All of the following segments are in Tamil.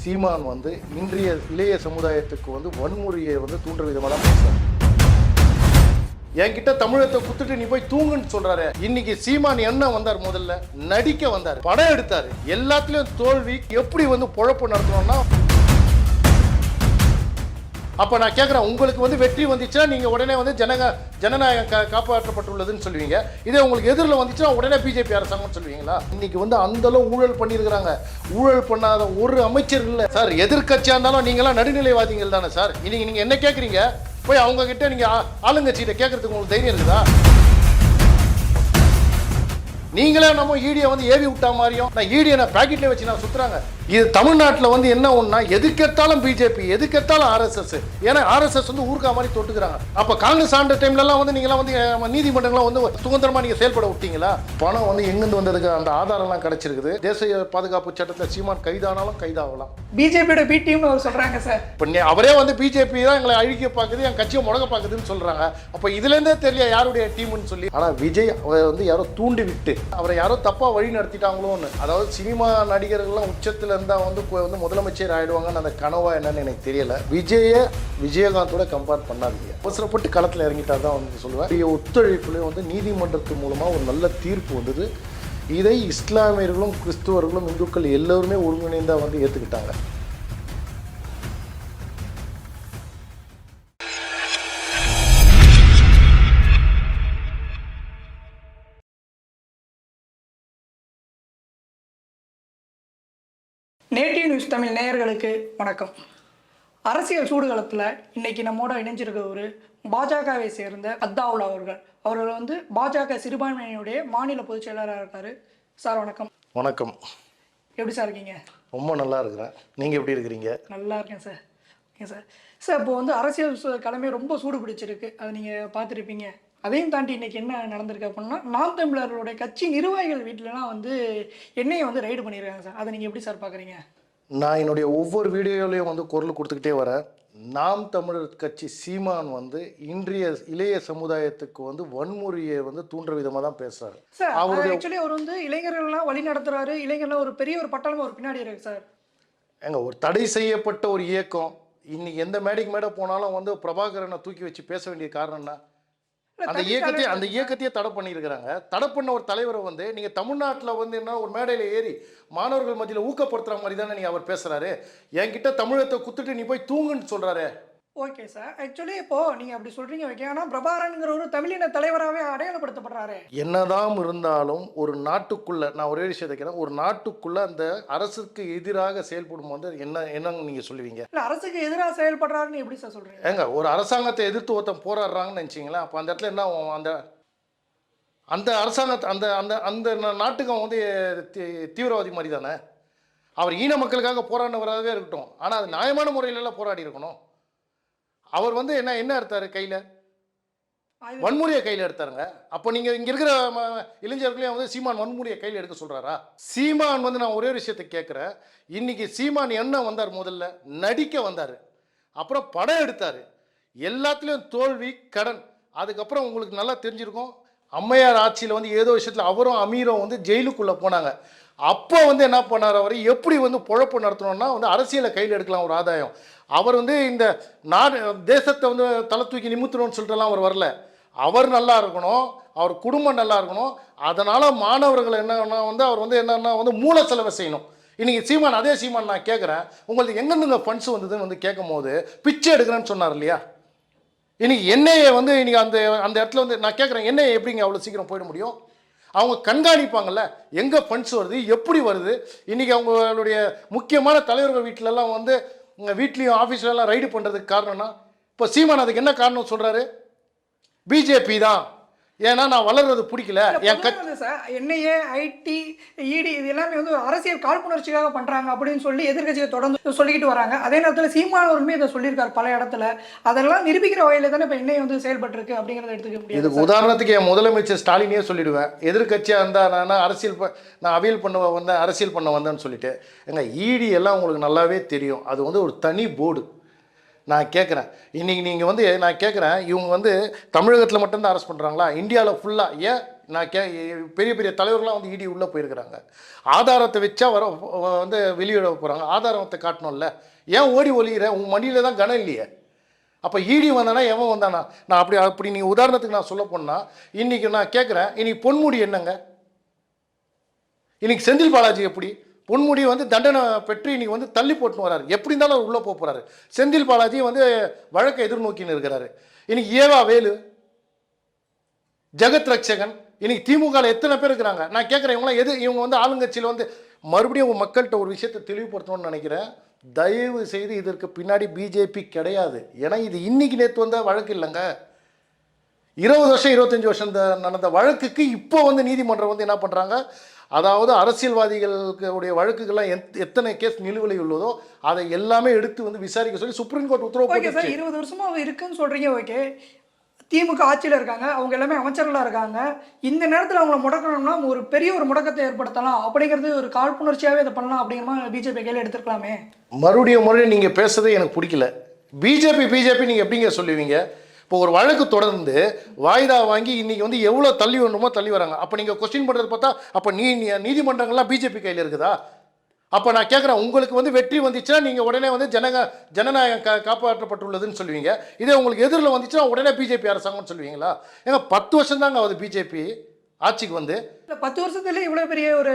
சீமான் வந்து இன்றைய இளைய சமுதாயத்துக்கு வந்து வன்முறையை வந்து தூண்டுற விதமாக தான் பேசுறாரு. என்கிட்ட தமிழத்தை குத்துட்டு நீ போய் தூங்குன்னு சொல்றாரு. இன்னைக்கு சீமான் என்ன வந்தார்? முதல்ல நடிக்க வந்தார், படம் எடுத்தாரு. எல்லாத்துலயும் தோல்வி. எப்படி வந்து பொழப்பு நடத்தணும்னா, அப்ப நான் கேட்கிறேன், உங்களுக்கு வந்து வெற்றி வந்துச்சுன்னா நீங்க உடனே வந்து ஜனநாயகம் காப்பாற்றப்பட்டுள்ளதுன்னு சொல்லுவீங்க. இதே உங்களுக்கு எதிரில் வந்துச்சுன்னா உடனே பிஜேபி அரசாங்கம்னு சொல்லுவீங்களா? இன்னைக்கு வந்து அந்த அளவு ஊழல் பண்ணியிருக்கிறாங்க. ஊழல் பண்ணாத ஒரு அமைச்சர் இல்லை சார். எதிர்கட்சியா இருந்தாலும் நீங்களாம் நடுநிலைவாதிகள் தானே சார். இன்னைக்கு நீங்க என்ன கேட்குறீங்க? போய் அவங்க கிட்ட நீங்க ஆளுங்கட்சியிட்ட கேட்கறதுக்கு உங்களுக்கு தைரியம் இருக்குதா? நீங்களே நம்ம ஈடியை வந்து ஏவி விட்டா மாதிரியும் நான் ஈடியை நான் பாக்கெட்ல வச்சு நான் சுத்துறாங்க. இது தமிழ்நாட்டில் வந்து என்ன ஒண்ணா, எதுக்கெடுத்தாலும் பிஜேபி, எதுக்கெடுத்தாலும் ஆர்எஸ்எஸ். ஏன்னா ஆர்எஸ்எஸ் வந்து ஊர்க்கா மாதிரி தொட்டுக்கிறாங்க. அப்ப காங்கிரஸ் ஆண்ட டைம்ல வந்து நீங்களாம் வந்து நீதிமன்றங்களாம் வந்து சுதந்திரமா நீங்க செயல்பட விட்டீங்களா? பணம் வந்து எங்கிருந்து வந்ததுக்கு அந்த ஆதாரம்லாம் கிடைச்சிருக்குது. தேசிய பாதுகாப்பு சட்டத்தில் சீமான் கைதானாலும் கைதாகலாம். பிஜேபியோட பி டீம்னு அவர் சொல்றாங்க சார். இப்போ அவரே வந்து பிஜேபி தான் எங்களை அழிக்க பார்க்குது, என் கட்சியை முடங்க பார்க்குதுன்னு சொல்றாங்க. அப்போ இதுல இருந்தே தெரியல யாருடைய டீம்னு சொல்லி. ஆனா விஜய் வந்து யாரோ தூண்டி விட்டு அவரை யாரோ தப்பா வழி நடத்திட்டாங்களோன்னு. அதாவது சினிமா நடிகர்கள்லாம் உச்சத்துல இருந்தா வந்து முதலமைச்சர் ஆயிடுவாங்கன்னு அந்த கனவா என்னன்னு எனக்கு தெரியல. விஜயகாந்தோட கம்பேர் பண்ணாதீங்க. அவசரப்பட்டு களத்தில் இறங்கிட்டார் தான் வந்து சொல்லுவேன். ஒத்துழைப்புலேயும் வந்து நீதிமன்றத்து மூலமா ஒரு நல்ல தீர்ப்பு வந்தது. இதை இஸ்லாமியர்களும் கிறிஸ்துவர்களும் இந்துக்கள் எல்லோருமே ஒருங்கிணைந்தா வந்து ஏற்றுக்கிட்டாங்க. நேட்டிவ் நியூஸ் தமிழ் நேயர்களுக்கு வணக்கம். அரசியல் சூடுகளத்தில் இன்னைக்கு நம்மோட இணைஞ்சிருக்க ஒரு பாஜகவை சேர்ந்த அத்தாவுல்லா அவர்கள் வந்து பாஜக சிறுபான்மையினுடைய மாநில பொதுச் செயலராக இருக்காரு. சார் வணக்கம். வணக்கம். எப்படி சார் இருக்கீங்க? ரொம்ப நல்லா இருக்கிறேன். நீங்கள் எப்படி இருக்கிறீங்க? நல்லா இருக்கேன் சார். Okay sir. சார் இப்போ வந்து அரசியல் கிழமை ரொம்ப சூடு பிடிச்சிருக்கு, அதை நீங்கள் பார்த்துருப்பீங்க. அதையும் தாண்டி இன்றைக்கி என்ன நடந்திருக்கு அப்படின்னா, நாம் தமிழர்களுடைய கட்சி நிர்வாகிகள் வீட்டிலலாம் வந்து எண்ணெயை வந்து ரைடு பண்ணியிருக்காங்க சார். அதை நீங்கள் எப்படி சார் பார்க்குறீங்க? நான் என்னுடைய ஒவ்வொரு வீடியோலையும் வந்து குரல் கொடுத்துக்கிட்டே வரேன். நாம் தமிழர் கட்சி சீமான் வந்து இன்றைய இளைய சமுதாயத்துக்கு வந்து வன்முறையை வந்து தூண்டுற விதமாக தான் பேசுறாரு சார். ஆக்சுவலி அவர் வந்து இளைஞர்கள்லாம் வழி நடத்துறாரு. இளைஞர்லாம் ஒரு பெரிய ஒரு பட்டாளம் ஒரு பின்னாடி இருக்கு சார். ஏங்க, ஒரு தடை செய்யப்பட்ட ஒரு இயக்கம் இன்னைக்கு எந்த மேடைக்கு மேடை போனாலும் வந்து பிரபாகரனை தூக்கி வச்சு பேச வேண்டிய காரணம்னா, அந்த இயக்கத்தையே தடை பண்ணியிருக்கிறாங்க. தடை பண்ண ஒரு தலைவரை வந்து நீங்க தமிழ்நாட்டில் வந்து என்ன ஒரு மேடையில ஏறி மாணவர்கள் மத்தியில் ஊக்கப்படுத்துற மாதிரி தானே நீங்க அவர் பேசுறாரு. என்கிட்ட தமிழத்தை குத்துட்டு நீ போய் தூங்குன்னு சொல்றாரு. Okay sir. ஆக்சுவலி இப்போ நீங்க அப்படி சொல்றீங்க, ஓகே. ஆனால் பிரபாகரன்கிற ஒரு தமிழின தலைவராகவே அடையாளப்படுத்தப்படுறாரு. என்னதான் இருந்தாலும் ஒரு நாட்டுக்குள்ள, நான் ஒரே விஷயத்தை கேட்கிறேன், ஒரு நாட்டுக்குள்ள அந்த அரசுக்கு எதிராக செயல்படும் போது என்னங்க நீங்க சொல்லுவீங்க? இல்லை, அரசுக்கு எதிராக செயல்படுறாருன்னு எப்படி சார் சொல்றீங்க? ஏங்க, ஒரு அரசாங்கத்தை எதிர்த்து ஒருத்தன் போராடுறாங்கன்னு நினைச்சிங்களா? அப்போ அந்த இடத்துல என்ன அந்த அரசாங்கத்தை அந்த அந்த அந்த நாட்டுக்கு அவன் வந்து தீவிரவாதி மாதிரி தானே. அவர் ஈன மக்களுக்காக போராடினவராகவே இருக்கட்டும், ஆனால் அது நியாயமான முறையிலெல்லாம் போராடி இருக்கணும். அவர் வந்து என்ன எடுத்தாரு கையில்? வன்முறையை கையில் எடுத்தாருங்க. அப்போ நீங்கள் இங்கே இருக்கிற இளைஞர்களையும் வந்து சீமான் வன்முறையை கையில் எடுக்க சொல்கிறாரா? சீமான் வந்து நான் ஒரே விஷயத்தை கேட்குறேன். இன்னைக்கு சீமான் என்ன வந்தார்? முதல்ல நடிக்க வந்தார், அப்புறம் படம் எடுத்தார். எல்லாத்துலேயும் தோல்வி, கடன். அதுக்கப்புறம் உங்களுக்கு நல்லா தெரிஞ்சிருக்கும், அம்மையார் ஆட்சியில் வந்து ஏதோ விஷயத்தில் அவரும் அமீரும் வந்து ஜெயிலுக்குள்ளே போனாங்க. அப்போ வந்து என்ன பண்ணார்? அவர் எப்படி வந்து பொழப்பு நடத்தணும்னா வந்து அரசியலை கையில் எடுக்கலாம் ஒரு ஆதாயம். அவர் வந்து இந்த நாடு தேசத்தை வந்து தலை தூக்கி நிமித்தணும்னு சொல்லிட்டுலாம் அவர் வரல. அவர் நல்லா இருக்கணும், அவர் குடும்பம் நல்லா இருக்கணும். அதனால் மாணவர்கள் என்னன்னா வந்து அவர் வந்து என்னன்னா வந்து மூல செலவை செய்யணும். இன்றைக்கி சீமான், அதே சீமான் நான் கேட்குறேன், உங்களுக்கு எங்கேருந்துங்க ஃபண்ட்ஸ் வந்ததுன்னு வந்து கேட்கும் போது பிச்சை எடுக்கிறேன்னு சொன்னார் இல்லையா? இன்றைக்கி எண்ணெயை வந்து இன்றைக்கி அந்த இடத்துல வந்து நான் கேட்குறேன், எண்ணெயை எப்படிங்க அவ்வளோ சீக்கிரம் போயிட முடியும்? அவங்க கண்காணிப்பாங்கல்ல, எங்கே ஃபண்ட்ஸ் வருது, எப்படி வருது. இன்றைக்கி அவங்களுடைய முக்கியமான தலைவர்கள் வீட்டிலலாம் வந்து வீட்லேயும் ஆஃபீஸ்லலாம் ரைடு பண்ணுறதுக்கு காரணம்னா, இப்போ சீமான் அதுக்கு என்ன காரணம் சொல்கிறாரு? பிஜேபி தான். ஏன்னா நான் வளர்றது பிடிக்கல. என்ஐஏ, ஐடி, இடி இது எல்லாமே வந்து அரசியல் காழ்ப்புணர்ச்சிக்காக பண்ணுறாங்க அப்படின்னு சொல்லி எதிர்கட்சியை தொடர்ந்து சொல்லிக்கிட்டு வராங்க. அதே நேரத்தில் சீமானவருமே இதை சொல்லியிருக்காரு பல இடத்துல. அதெல்லாம் நிரூபிக்கிற வகையில் தானே இப்போ என்ஐஏ வந்து செயல்பட்டுருக்கு அப்படிங்கிறத எடுத்துக்க முடியாது. இதுக்கு உதாரணத்துக்கு என் முதலமைச்சர் ஸ்டாலினே சொல்லிடுவேன். எதிர்கட்சியாக இருந்தால் நான் அவியல் பண்ண அரசியல் பண்ண வந்தேன்னு சொல்லிட்டு. எங்க இடி எல்லாம் உங்களுக்கு நல்லாவே தெரியும், அது வந்து ஒரு தனி போர்டு. நான் கேட்குறேன், இன்றைக்கி நீங்கள் வந்து நான் கேட்குறேன், இவங்க வந்து தமிழகத்தில் மட்டும்தான் அரெஸ்ட் பண்ணுறாங்களா? இந்தியாவில் ஃபுல்லாக ஏன் நான் பெரிய பெரிய தலைவர்கள்லாம் வந்து இடி உள்ளே போயிருக்கிறாங்க. ஆதாரத்தை வச்சா வந்து வெளியிட போகிறாங்க. ஆதாரத்தை காட்டணும்ல. ஏன் ஓடி ஒளிகிற? உன் மடியில் தான் கனம் இல்லையே. அப்போ ஈடி வந்தானா எவன் வந்தானா? நான் அப்படி நீங்கள் உதாரணத்துக்கு நான் சொல்ல போனால், இன்றைக்கி நான் கேட்குறேன், இன்னைக்கு பொன்முடி என்னங்க? இன்னைக்கு செந்தில் பாலாஜி எப்படி? பொன்முடி வந்து தண்டனை பெற்று இன்னைக்கு வந்து தள்ளி போட்டுன்னு வராரு. எப்படி இருந்தாலும் அவர் உள்ளே போகிறாரு. செந்தில் பாலாஜி வந்து வழக்கை எதிர்நோக்கின்னு இருக்கிறாரு. இன்னைக்கு ஏவா வேலு, ஜெகத் ரட்சகன், இன்னைக்கு திமுகவில் எத்தனை பேர் இருக்கிறாங்க? நான் கேட்குறேன், இவங்களாம் இவங்க வந்து ஆளுங்கட்சியில் வந்து மறுபடியும் மக்கள்கிட்ட ஒரு விஷயத்தை தெளிவுபடுத்தணும்னு நினைக்கிறேன். தயவு செய்து இதற்கு பின்னாடி பிஜேபி கிடையாது. ஏன்னா இது இன்னைக்கு நேற்று வந்த வழக்கு இல்லைங்க. 20 வருஷம் 25 வருஷம் நடந்த வழக்குக்கு இப்போ வந்து நீதிமன்றம் வந்து என்ன பண்ணுறாங்க, அதாவது அரசியல்வாதிகளுடைய வழக்குகள்லாம் எத்தனை கேஸ் நிலுவையில் உள்ளதோ அதை எல்லாமே எடுத்து வந்து விசாரிக்க சொல்லி சுப்ரீம் கோர்ட் உத்தரவு போட்டுச்சு. 20 வருஷமா இருக்குன்னு சொல்றீங்க. ஓகே, திமுக ஆட்சியில் இருக்காங்க, அவங்க எல்லாமே அமைச்சர்களாக இருக்காங்க. இந்த நேரத்தில் அவங்கள முடக்கணும்னா ஒரு பெரிய ஒரு முடக்கத்தை ஏற்படுத்தலாம் அப்படிங்கிறது ஒரு காழ்ப்புணர்ச்சியாகவே இதை பண்ணலாம் அப்படிங்கிற மாதிரி பிஜேபி கையில் எடுத்துருக்கலாமே. மறுபடியும் நீங்கள் பேசுறதே எனக்கு பிடிக்கல. பிஜேபி நீங்கள் எப்படிங்க சொல்லுவீங்க? இப்போ ஒரு வழக்கு தொடர்ந்து வாய்தா வாங்கி இன்னைக்கு வந்து எவ்வளோ தள்ளி வேணுமோ தள்ளி வராங்க. அப்போ நீங்கள் கொஸ்டின் பண்ணுறது பார்த்தா அப்போ நீதிமன்றங்கள்லாம் பிஜேபி கையில் இருக்குதா? அப்போ நான் கேட்குறேன், உங்களுக்கு வந்து வெற்றி வந்துச்சுன்னா நீங்கள் உடனே வந்து ஜனநாயகம் காப்பாற்றப்பட்டுள்ளதுன்னு சொல்லுவீங்க. இதே உங்களுக்கு எதிரில் வந்துச்சுன்னா உடனே பிஜேபி அரசாங்கம்னு சொல்லுவீங்களா? ஏங்க 10 வருஷம் தாங்க ஆகுது பிஜேபி ஆட்சிக்கு வந்து. 10 வருஷத்துல இவ்வளோ பெரிய ஒரு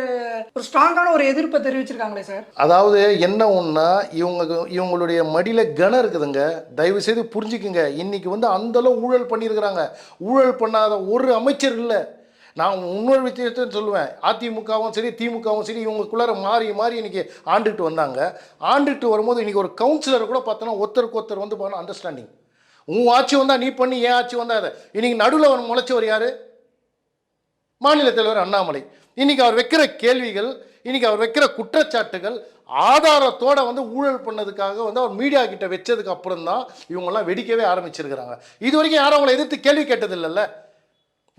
ஸ்ட்ராங்கான ஒரு எதிர்ப்பை தெரிவிச்சிருக்காங்களே சார். அதாவது என்ன ஒன்றா இவங்களுடைய மடியில் கனம் இருக்குதுங்க. தயவு செய்து புரிஞ்சுக்குங்க. இன்னைக்கு வந்து அந்தளவு ஊழல் பண்ணியிருக்கிறாங்க. ஊழல் பண்ணாத ஒரு அமைச்சர் இல்லை. நான் இன்னொரு விஷயத்தை சொல்லுவேன், அதிமுகவும் சரி திமுகவும் சரி இவங்களுக்குள்ளார மாறி இன்னைக்கு ஆண்டுகிட்டு வந்தாங்க. ஆண்டுகிட்டு வரும்போது இன்னைக்கு ஒரு கவுன்சிலர் கூட பார்த்தோன்னா ஒருத்தருக்கு ஒருத்தர் வந்து பார்த்தோன்னா அண்டர்ஸ்டாண்டிங். உன் ஆட்சி வந்தால் நீ பண்ணி, ஏன் ஆட்சி வந்தால் அதை. இன்னைக்கு நடுவில் முளைச்சவர் யார்? மாநில தலைவர் அண்ணாமலை. இன்னைக்கு அவர் வைக்கிற கேள்விகள், இன்னைக்கு அவர் வைக்கிற குற்றச்சாட்டுகள் ஆதாரத்தோடு வந்து ஊழல் பண்ணதுக்காக வந்து அவர் மீடியா கிட்ட வச்சதுக்கு அப்புறம் தான் இவங்கெல்லாம் வெடிக்கவே ஆரம்பிச்சிருக்கிறாங்க. இது வரைக்கும் யாரும் அவங்களை எதிர்த்து கேள்வி கேட்டது இல்லைல்ல.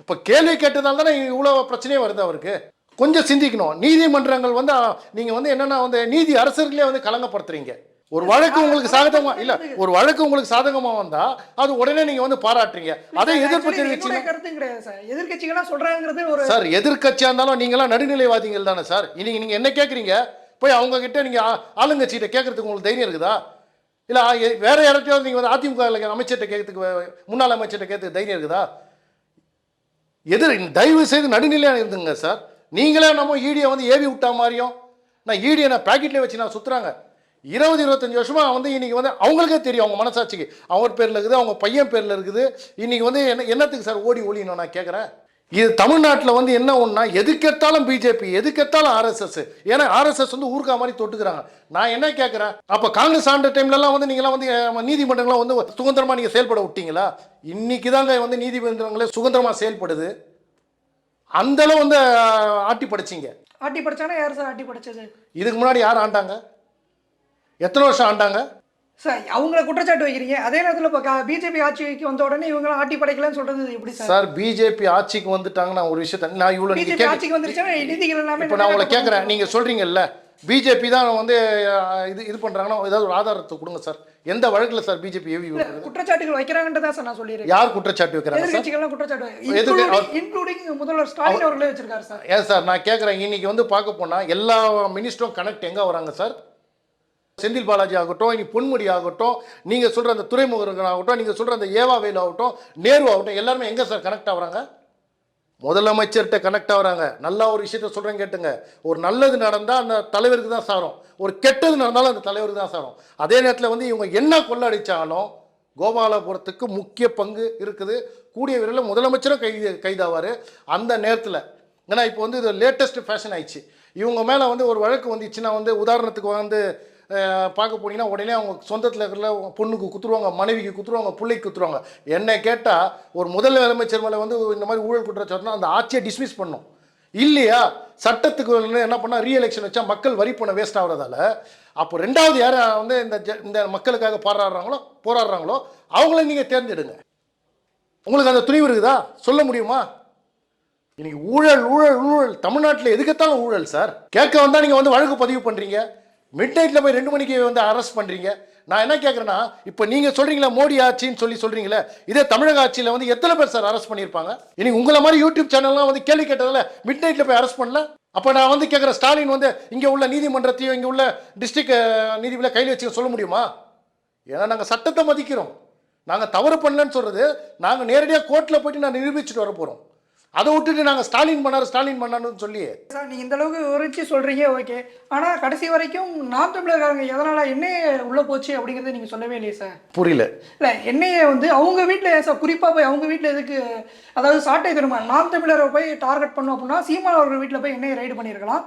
இப்போ கேள்வி கேட்டதால் தானே இவ்வளோ பிரச்சனையே வருது அவருக்கு. கொஞ்சம் சிந்திக்கணும். நீதிமன்றங்கள் வந்து நீங்கள் வந்து என்னென்னா வந்து நீதி அரசர்களே வந்து கலங்கப்படுத்துறீங்க. ஒரு வழக்கு உங்களுக்கு சாதகமாக இல்லை, ஒரு வழக்கு உங்களுக்கு சாதகமாக வந்தால் அது உடனே நீங்கள் வந்து பாராட்டுறீங்க. அதை எதிர்ப்பு தெரிவிச்சீங்க. எதிர்கட்சிகளாக சொல்கிறாங்கிறது ஒரு சார், எதிர்கட்சியாக இருந்தாலும் நீங்களாம் நடுநிலைவாதிகள் தானே சார். இன்னைக்கு நீங்கள் என்ன கேட்குறீங்க? போய் அவங்க கிட்ட நீங்கள் ஆளுங்கட்சிகிட்ட கேட்கறதுக்கு உங்களுக்கு தைரியம் இருக்குதா? இல்லை வேற யார்கிட்டயாவது நீங்கள் வந்து அதிமுக அமைச்சர்கிட்ட கேட்கறதுக்கு, முன்னாள் அமைச்சர்கிட்ட கேட்கறதுக்கு தைரியம் இருக்குதா? தயவு செய்து நடுநிலையாக இருந்துங்க சார். நீங்களே நம்ம ஈடியை வந்து ஏவி விட்டா மாதிரியும், நான் ஈடியை நான் பேக்கெட்லேயே வச்சு நான் சுற்றுறாங்க. 20-25 வருஷமா வந்து இன்னைக்கு வந்து அவங்களுக்கே தெரியும், அவங்க மனசாட்சிக்கு அவர் பேரில் இருக்குது, அவங்க பையன் பேரில் இருக்குது. இன்னைக்கு வந்து என்னத்துக்கு சார் ஓடி ஒளியணும் நான் கேட்குறேன். இது தமிழ்நாட்டில் வந்து என்ன ஒன்றா, எதுக்கெடுத்தாலும் பிஜேபி, எதுக்கெடுத்தாலும் ஆர்எஸ்எஸ். ஏன்னா ஆர்எஸ்எஸ் வந்து ஊர்க்கா மாதிரி தொட்டுக்கிறாங்க. நான் என்ன கேட்குறேன், அப்போ காங்கிரஸ் ஆண்ட டைம்லலாம் வந்து நீங்களாம் வந்து நீதிமன்றங்களாம் வந்து சுதந்திரமாக நீங்கள் செயல்பட விட்டீங்களா? இன்னைக்கு தாங்க வந்து நீதிமன்றங்களே சுதந்திரமாக செயல்படுது. அந்தளவு வந்து ஆட்டி படைச்சிங்க. ஆட்டி படைச்சானா யார் சார் ஆட்டி படைச்சது? இதுக்கு முன்னாடி யார் ஆண்டாங்க? எத்தனை வருஷம் ஆண்டாங்க சார்? அவங்கள குற்றச்சாட்டு வைக்கிறீங்க. அதே நேரத்தில் இப்போ பிஜேபி ஆட்சிக்கு வந்த உடனே இவங்களாம் ஆட்டி படைக்கலன்னு சொல்றது எப்படி சார்? சார், பிஜேபி ஆட்சிக்கு வந்துட்டாங்க. நான் ஒரு விஷயத்த நான் இவ்வளோ பிஜேபி ஆட்சிக்கு வந்துருச்சுன்னா நீதிகள் எல்லாமே இப்போ நான் உங்களை கேட்குறேன், நீங்கள் சொல்கிறீங்கல்ல பிஜேபி தான் வந்து இது பண்ணுறாங்கன்னா ஏதாவது ஒரு ஆதாரத்தை கொடுங்க சார். எந்த வழக்கில் சார் பிஜேபி ஏவி குற்றச்சாட்டுகள் வைக்கிறாங்கன்றதா சார் நான் சொல்லியிருக்கேன். யார் குற்றச்சாட்டு வைக்கிறாங்க? எதிர்க்கட்சிகள்லாம் குற்றச்சாட்டு இன்க்ளூடிங் முதல்வர் ஸ்டாலின் அவர்களே வச்சிருக்காரு சார். ஏன் சார் நான் கேட்குறேன், இன்னைக்கு வந்து பார்க்க போனால் எல்லா மினிஸ்டரும் கனெக்ட் எங்கே வராங்க சார்? செந்தில் பாலாஜி ஆகட்டும், இனி பொன்முடி ஆகட்டும், நீங்கள் சொல்கிற அந்த துறைமுகர்கள் ஆகட்டும், நீங்கள் சொல்கிற அந்த ஏவா வேலு ஆகட்டும், நேரு ஆகட்டும், எல்லாருமே எங்கே சார் கனெக்ட் ஆகுறாங்க? முதலமைச்சர்கிட்ட கனெக்ட் ஆகுறாங்க. நல்லா ஒரு விஷயத்த சொல்கிறேன் கேட்டுங்க. ஒரு நல்லது நடந்தால் அந்த தலைவருக்கு தான் சாரும், ஒரு கெட்டது நடந்தாலும் அந்த தலைவருக்கு தான் சாரும். அதே நேரத்தில் வந்து இவங்க என்ன கொள்ளடிச்சாலும் கோபாலபுரத்துக்கு முக்கிய பங்கு இருக்குது. கூடிய விரைவில் முதலமைச்சரும் கைதாவார் அந்த நேரத்தில். ஏன்னா இப்போ வந்து இது லேட்டஸ்ட் ஃபேஷன் ஆயிடுச்சு. இவங்க மேலே வந்து ஒரு வழக்கு வந்துச்சுன்னா வந்து உதாரணத்துக்கு வந்து பார்க்க போனீங்கன்னா உடனே அவங்க சொந்தத்தில் இருக்கிற பொண்ணுக்கு குத்துருவாங்க, மனைவிக்கு குத்துருவாங்க, பிள்ளைக்கு குத்துருவாங்க. என்ன கேட்டால் ஒரு முதலமைச்சர் மேலே வந்து இந்த மாதிரி ஊழல் குற்றச்சாட்டுனா அந்த ஆட்சியை டிஸ்மிஸ் பண்ணும் இல்லையா? சட்டத்துக்கு என்ன பண்ணால் ரீஎலெக்ஷன் வச்சா மக்கள் வரி பணம் வேஸ்ட் ஆகிறதால அப்போ ரெண்டாவது யார் வந்து இந்த மக்களுக்காக போராடுறாங்களோ அவங்கள நீங்கள் தேர்ந்தெடுங்க. உங்களுக்கு அந்த துணிவு இருக்குதா? சொல்ல முடியுமா? இன்னைக்கு ஊழல் ஊழல் ஊழல் தமிழ்நாட்டில் எதுக்கத்தாலும் ஊழல் சார். கேட்க வந்தால் நீங்கள் வந்து வழக்கு பதிவு பண்ணுறீங்க. மிட் நைட்டில் போய் 2 மணிக்கு வந்து அரெஸ்ட் பண்ணுறீங்க. நான் என்ன கேட்குறேன்னா, இப்போ நீங்கள் சொல்கிறீங்களா மோடி ஆட்சின்னு சொல்கிறீங்களே, இதே தமிழக ஆட்சியில் வந்து எத்தனை பேர் சார் அரெஸ்ட் பண்ணியிருப்பாங்க? இனி உங்களை மாதிரி யூடியூப் சேனல்லாம் வந்து கேள்வி கேட்டதில்ல, மிட் நைட்டில் போய் அரெஸ்ட் பண்ணல. அப்போ நான் வந்து கேட்குறேன், ஸ்டாலின் வந்து இங்கே உள்ள நீதிமன்றத்தையும் இங்கே உள்ள டிஸ்ட்ரிக்ட் நீதிபதியில் கையில் வச்சு சொல்ல முடியுமா? ஏன்னா நாங்கள் சட்டத்தை மதிக்கிறோம். நாங்கள் தவறு பண்ணலன்னு சொல்கிறது, நாங்கள் நேரடியாக கோர்ட்டில் போயிட்டு நான் நிரூபிச்சுட்டு வர போகிறோம். அதை விட்டுட்டு நாங்கள் ஸ்டாலின் பண்ணாருன்னு சொல்லி சார் நீங்கள் இந்த அளவுக்கு விவரிச்சு சொல்கிறீங்க, ஓகே. ஆனால் கடைசி வரைக்கும் நாம் தமிழர்காரங்க எதனால் எண்ணெய் உள்ளே போச்சு அப்படிங்கிறத நீங்கள் சொல்லவே இல்லையே சார். புரியல. இல்லை, எண்ணெயை வந்து அவங்க வீட்டில் சார், குறிப்பாக போய் அவங்க வீட்டில் எதுக்கு, அதாவது சாட்டை துறைமுகம் நாம் தமிழரை போய் டார்கெட் பண்ணோம் அப்படின்னா சீமான் அவர்கள் வீட்டில் போய் எண்ணெயை ரைடு பண்ணியிருக்கலாம்.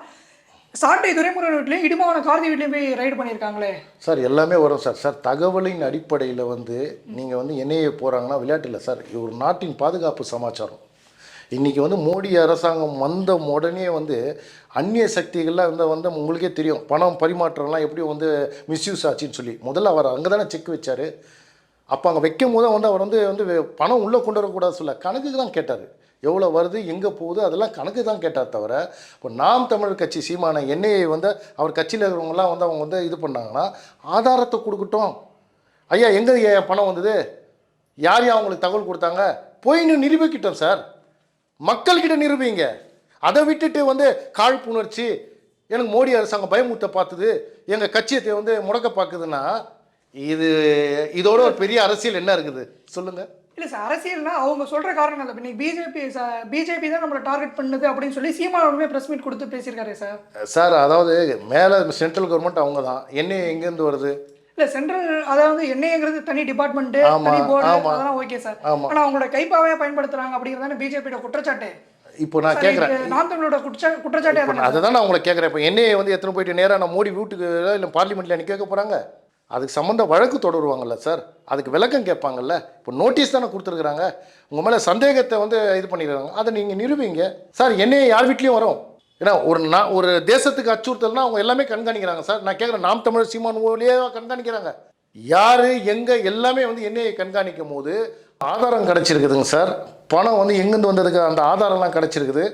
சாட்டை துறைமுருகன் வீட்லையும் இடுமான கார்த்தி வீட்லையும் போய் ரைடு பண்ணியிருக்காங்களே சார். எல்லாமே வரும் சார். சார் தகவலின் அடிப்படையில் வந்து நீங்கள் வந்து என்ஐஏ போகிறாங்கன்னா விளையாட்டு இல்லை சார். இது ஒரு நாட்டின் பாதுகாப்பு சமாச்சாரம். இன்றைக்கி வந்து மோடி அரசாங்கம் வந்த உடனே வந்து அந்நிய சக்திகள்லாம் வந்து உங்களுக்கே தெரியும், பணம் பரிமாற்றம்லாம் எப்படி வந்து மிஸ்யூஸ் ஆச்சுன்னு சொல்லி. முதல்ல அவர் அங்கே தானே செக் வச்சார். அப்போ அங்கே வைக்கும் போது வந்து அவர் வந்து பணம் உள்ளே கொண்டு வரக்கூடாது சொல்ல, கணக்குக்கு தான் கேட்டார். எவ்வளோ வருது, எங்கே போகுது, அதெல்லாம் கணக்கு தான் கேட்டார் தவிர, இப்போ நாம் தமிழர் கட்சி சீமான என்ஐஏ வந்து அவர் கட்சியில் இருக்கிறவங்கலாம் வந்து அவங்க வந்து இது பண்ணாங்கன்னா ஆதாரத்தை கொடுக்கட்டும். ஐயா எங்கே பணம் வந்தது, யார் அவங்களுக்கு தகவல் கொடுத்தாங்க, போயின்னு நிரூபிக்கிட்டோம் சார். மக்கள்கிட்ட நிரூபிங்க. அதை விட்டுட்டு வந்து காழ்ப்புணர்ச்சி, எனக்கு மோடி அரசாங்கம் பயமுறுத்த பார்த்தது, எங்கள் கட்சியத்தை வந்து முடக்க பார்க்குதுன்னா இதோட ஒரு பெரிய அரசியல் என்ன இருக்குது சொல்லுங்கள். இல்லை சார், அரசியல்னா அவங்க சொல்கிற காரணம் இல்லை. இன்னைக்கு பிஜேபி தான் நம்மளை டார்கெட் பண்ணுது அப்படின்னு சொல்லி சீமானவருமே ப்ரெஸ் மீட் கொடுத்து பேசியிருக்காரு சார். சார் அதாவது மேலே சென்ட்ரல் கவர்மெண்ட் அவங்க தான், என்ன எங்கேருந்து வருது இல்லை சென்ட்ரல், அதாவது என்ஐங்கிறது தனி டிபார்ட்மெண்ட், தனி போர்டு, அதெல்லாம் ஓகே சார். ஆனால் அவங்களோட கைப்பாவே பயன்படுத்துறாங்க அப்படிங்கிறதான பிஜேபியோட குற்றச்சாட்டு. இப்போ நான் கேட்குறேன், நாம் தமிழோட குற்றச்சாட்டு அதை தான் நான் உங்களை கேட்குறேன். இப்போ என்ஐஏ வந்து எத்தனை போயிட்டு நேராக நான் மோடி வீட்டுக்கு இல்லை பார்லிமெண்ட்டில் எனக்கு கேட்க போகிறாங்க, அதுக்கு சம்மந்த வழக்கு தொடருவாங்கல்ல சார், அதுக்கு விளக்கம் கேட்பாங்கல்ல. இப்போ நோட்டீஸ் தானே கொடுத்துருக்குறாங்க, உங்கள் மேலே சந்தேகத்தை வந்து இது பண்ணிடுறாங்க, அதை நீங்கள் நிரூபிங்க சார். என்ஐஏ யார் வீட்லேயும் வரும். ஏன்னா ஒரு தேசத்துக்கு அச்சுறுத்தல்னா அவங்க எல்லாமே கண்காணிக்கிறாங்க சார். நான் கேட்குறேன், நாம் தமிழர் சீமான் மூலியே கண்காணிக்கிறாங்க. யார் எங்கே எல்லாமே வந்து என்ஐஏ கண்காணிக்கும் போது ஆதாரம் கிடச்சிருக்குதுங்க சார். பணம் வந்து எங்கேருந்து வந்ததுக்கு அந்த ஆதாரம்லாம் கிடச்சிருக்குது.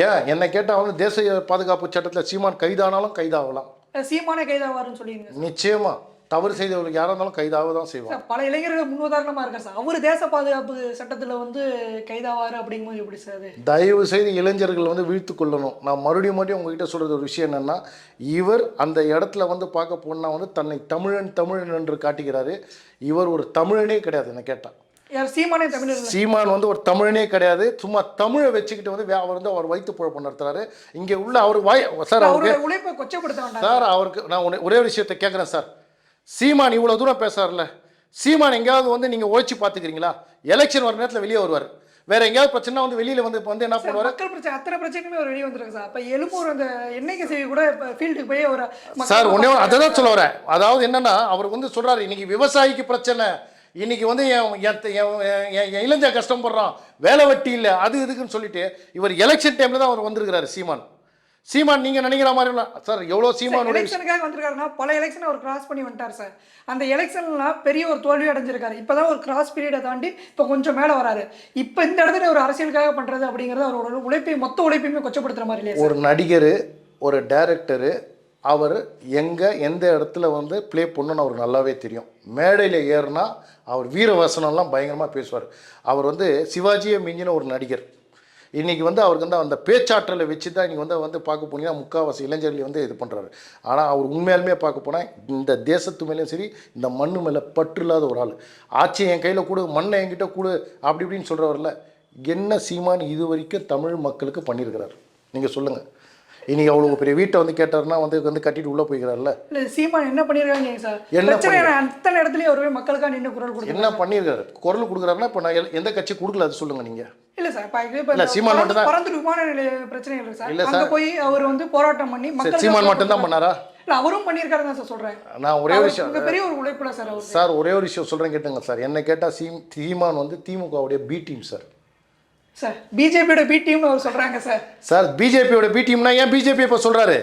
ஏன் என்னை கேட்டால் வந்து தேசிய பாதுகாப்பு சட்டத்தில் சீமான் கைதானாலும் கைதாகலாம். சீமானே கைதாவாருன்னு சொல்லிடுங்க. நிச்சயமாக தவறு செய்தவர்களுக்கு யாராக இருந்தாலும் கைதாக தான் செய்வாங்க. பல இளைஞர்கள் முன்னுதாரணமாக இருக்கார் சார். அவர் தேச பாதுகாப்பு சட்டத்தில் வந்து கைதாவார் அப்படிங்கும்போது எப்படி சார்? தயவு செய்து இளைஞர்கள் வந்து வீழ்த்து கொள்ளணும். நான் மறுபடியும் உங்ககிட்ட சொல்கிறது ஒரு விஷயம் என்னென்னா, இவர் அந்த இடத்துல வந்து பார்க்க போனால் வந்து தன்னை தமிழன் என்று காட்டுகிறாரு. இவர் ஒரு தமிழனே கிடையாது. என்ன கேட்டால் சீமானே தமிழர், சீமான் வந்து ஒரு தமிழனே கிடையாது. சும்மா தமிழை வச்சுக்கிட்டு வந்து அவர் வந்து அவர் வயிற்று பொழப்பு நடத்துறாரு. இங்கே உள்ள அவர் சார் அவருக்கு உழைப்பை கொச்சப்படுத்த சார். அவருக்கு நான் ஒரே ஒரு விஷயத்தை கேட்குறேன் சார். சீமான் இவ்வளோ தூரம் பேசுறாருல, சீமான் எங்கேயாவது வந்து நீங்கள் ஒழிச்சு பார்த்துக்கிறீங்களா? எலெக்ஷன் வர நேரத்தில் வெளியே வருவார். வேற எங்கேயாவது பிரச்சனை வந்து வெளியில் வந்து என்ன பண்ணுவார்? மக்கள் பிரச்சனை, அத்தனை பிரச்சனையுமே ஒரு வெளியே வந்துருக்கு சார். அப்போ எழும்பூர் அந்த எண்ணெய் செய்தி கூட ஃபீல்டுக்கு போய் ஒரு சார் ஒன்றே அதை தான் சொல்ல வரேன். அதாவது என்னன்னா, அவர் வந்து சொல்கிறாரு, இன்னைக்கு விவசாயிக்கு பிரச்சனை, இன்னைக்கு வந்து என் இளைஞ கஷ்டப்படுறான், வேலை வெட்டி இல்லை, அது இதுக்குன்னு சொல்லிட்டு இவர் எலெக்ஷன் டைமில் தான் அவர் வந்திருக்கிறாரு. சீமான் நீங்கள் நினைக்கிற மாதிரி சார் எவ்வளோ சீமான் எலெக்ஷனுக்காக வந்திருக்காருன்னா பல எலெக்ஷன் அவர் கிராஸ் பண்ணி வந்துட்டார் சார். அந்த எலெக்ஷன்லாம் பெரிய ஒரு தோல்வி அடைஞ்சிருக்காரு. இப்போ தான் ஒரு கிராஸ் பீரியடை தாண்டி இப்போ கொஞ்சம் மேலே வராரு. இப்போ இந்த இடத்துல ஒரு அரசியலுக்காக பண்ணுறது அப்படிங்கிறது அவரோட உழைப்பையும் மொத்த உழைப்பையுமே கொச்சப்படுத்துகிற மாதிரி இல்லையா? ஒரு நடிகர், ஒரு டைரக்டரு, அவர் எந்த இடத்துல வந்து ப்ளே பண்ணணும்னு அவருக்கு நல்லாவே தெரியும். மேடையில் ஏறுனா அவர் வீரவசனம்லாம் பயங்கரமாக பேசுவார். அவர் வந்து சிவாஜியை மிஞ்சின ஒரு நடிகர். இன்றைக்கி வந்து அவருக்கு வந்து அந்த பேச்சாற்றலை வச்சு தான் இன்றைக்கி வந்து பார்க்க போனீங்கன்னா முக்கால்வாசி இளைஞர்கள் வந்து இது பண்ணுறாரு. ஆனால் அவர் உண்மையாலுமே பார்க்க போனால் இந்த தேசத்து மேலேயும் சரி, இந்த மண்ணு மேலே பற்று இல்லாத ஒரு ஆள். ஆட்சி என் கையில் கொடு, மண்ணை என்கிட்ட கொடு அப்படி இப்படின்னு சொல்கிறவரில் என்ன சீமான் இது வரைக்கும் தமிழ் மக்களுக்கு பண்ணியிருக்கிறார் நீங்கள் சொல்லுங்கள். இன்றைக்கி அவ்வளோ பெரிய வீட்டை வந்து கேட்டார்னா வந்து கட்டிட்டு உள்ளே போய்க்கிறார்ல. இல்லை சீமான் என்ன பண்ணியிருக்காங்க சார்? பிரச்சனை அத்தனை இடத்துலையும் அவருமே மக்களுக்காக நின்று குரல் கொடுத்து என்ன பண்ணியிருக்காரு? குரல் கொடுக்குறாருன்னா இப்போ நான் எந்த கட்சி கொடுக்கல அது சொல்லுங்கள் நீங்கள். இல்லை சார், இப்போ சீமான் மட்டும் தான் பறந்து விமான நிலைய பிரச்சனை இல்லை சார். இல்லை சார், போய் அவர் வந்து போராட்டம் பண்ணி மக்கள் சீமான் மட்டும் தான் பண்ணாரா? இல்லை அவரும் பண்ணியிருக்காரு தான் சார் சொல்கிறேன். நான் ஒரே ஒரு விஷயம், பெரிய ஒரு உழைப்புல சார் அவர். சார் ஒரே ஒரு விஷயம் சொல்கிறேன் கேட்டுங்க சார். என்ன கேட்டால் சீமான் வந்து திமுகவுடைய பி டீம் சார். சார் பிஜேபியோட பி டீம்னு அவர் சொல்கிறாங்க சார். சார் பிஜேபியோட பி டீம்னா ஏன் பிஜேபி இப்போ சொல்கிறாரு?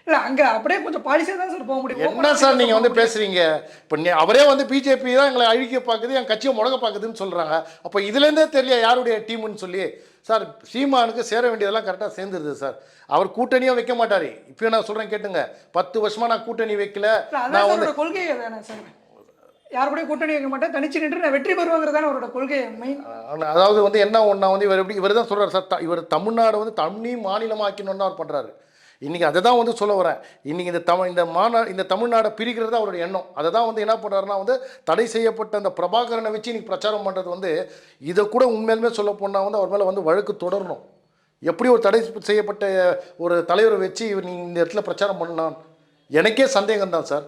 இல்லை அங்கே அப்படியே கொஞ்சம் பாலிசியாக தான் சார் போக முடியும். என்ன சார் நீங்கள் வந்து பேசுகிறீங்க? இப்போ அவரே வந்து பிஜேபி தான் எங்களை அழிக்க பார்க்குது, என் கட்சியை முடக்க பார்க்குதுன்னு சொல்கிறாங்க. அப்போ இதுலேருந்தே தெரியல யாருடைய டீம்னு சொல்லி. சார் சீமானுக்கு சேர வேண்டியதெல்லாம் கரெக்டாக சேர்ந்துருது சார். அவர் கூட்டணியும் வைக்க மாட்டார். இப்போ நான் சொல்கிறேன் கேட்டுங்க, 10 வருஷமாக நான் கூட்டணி வைக்கல, நான் வந்து கொள்கை தானே சார், யார் கூட கூட்டணி வைக்க மாட்டேன், தனிச்சு நின்று நான் வெற்றி பெறுவாங்கிறதான அவரோட கொள்கை மெயின். அதாவது வந்து என்ன ஒன்றா வந்து இவர் தான் சொல்கிறார் சார், இவர் தமிழ்நாடு வந்து தனி மாநிலமாக்கணும்னு அவர் பண்ணுறாரு. இன்றைக்கி அதை தான் வந்து சொல்ல வரேன். இன்றைக்கி இந்த தமிழ்நாடை பிரிக்கிறது அவருடைய எண்ணம். அதை தான் வந்து என்ன பண்ணுறாருன்னா வந்து தடை செய்யப்பட்ட அந்த பிரபாகரனை வச்சு இன்றைக்கி பிரச்சாரம் பண்ணுறது வந்து இதை கூட உண்மையிலுமே சொல்ல போனால் வந்து அவர் மேலே வந்து வழக்கு தொடரணும். எப்படி ஒரு தடை செய்யப்பட்ட ஒரு தலைவரை வச்சு இவர் நீங்கள் இந்த இடத்துல பிரச்சாரம் பண்ணலாம், எனக்கே சந்தேகம்தான் சார்,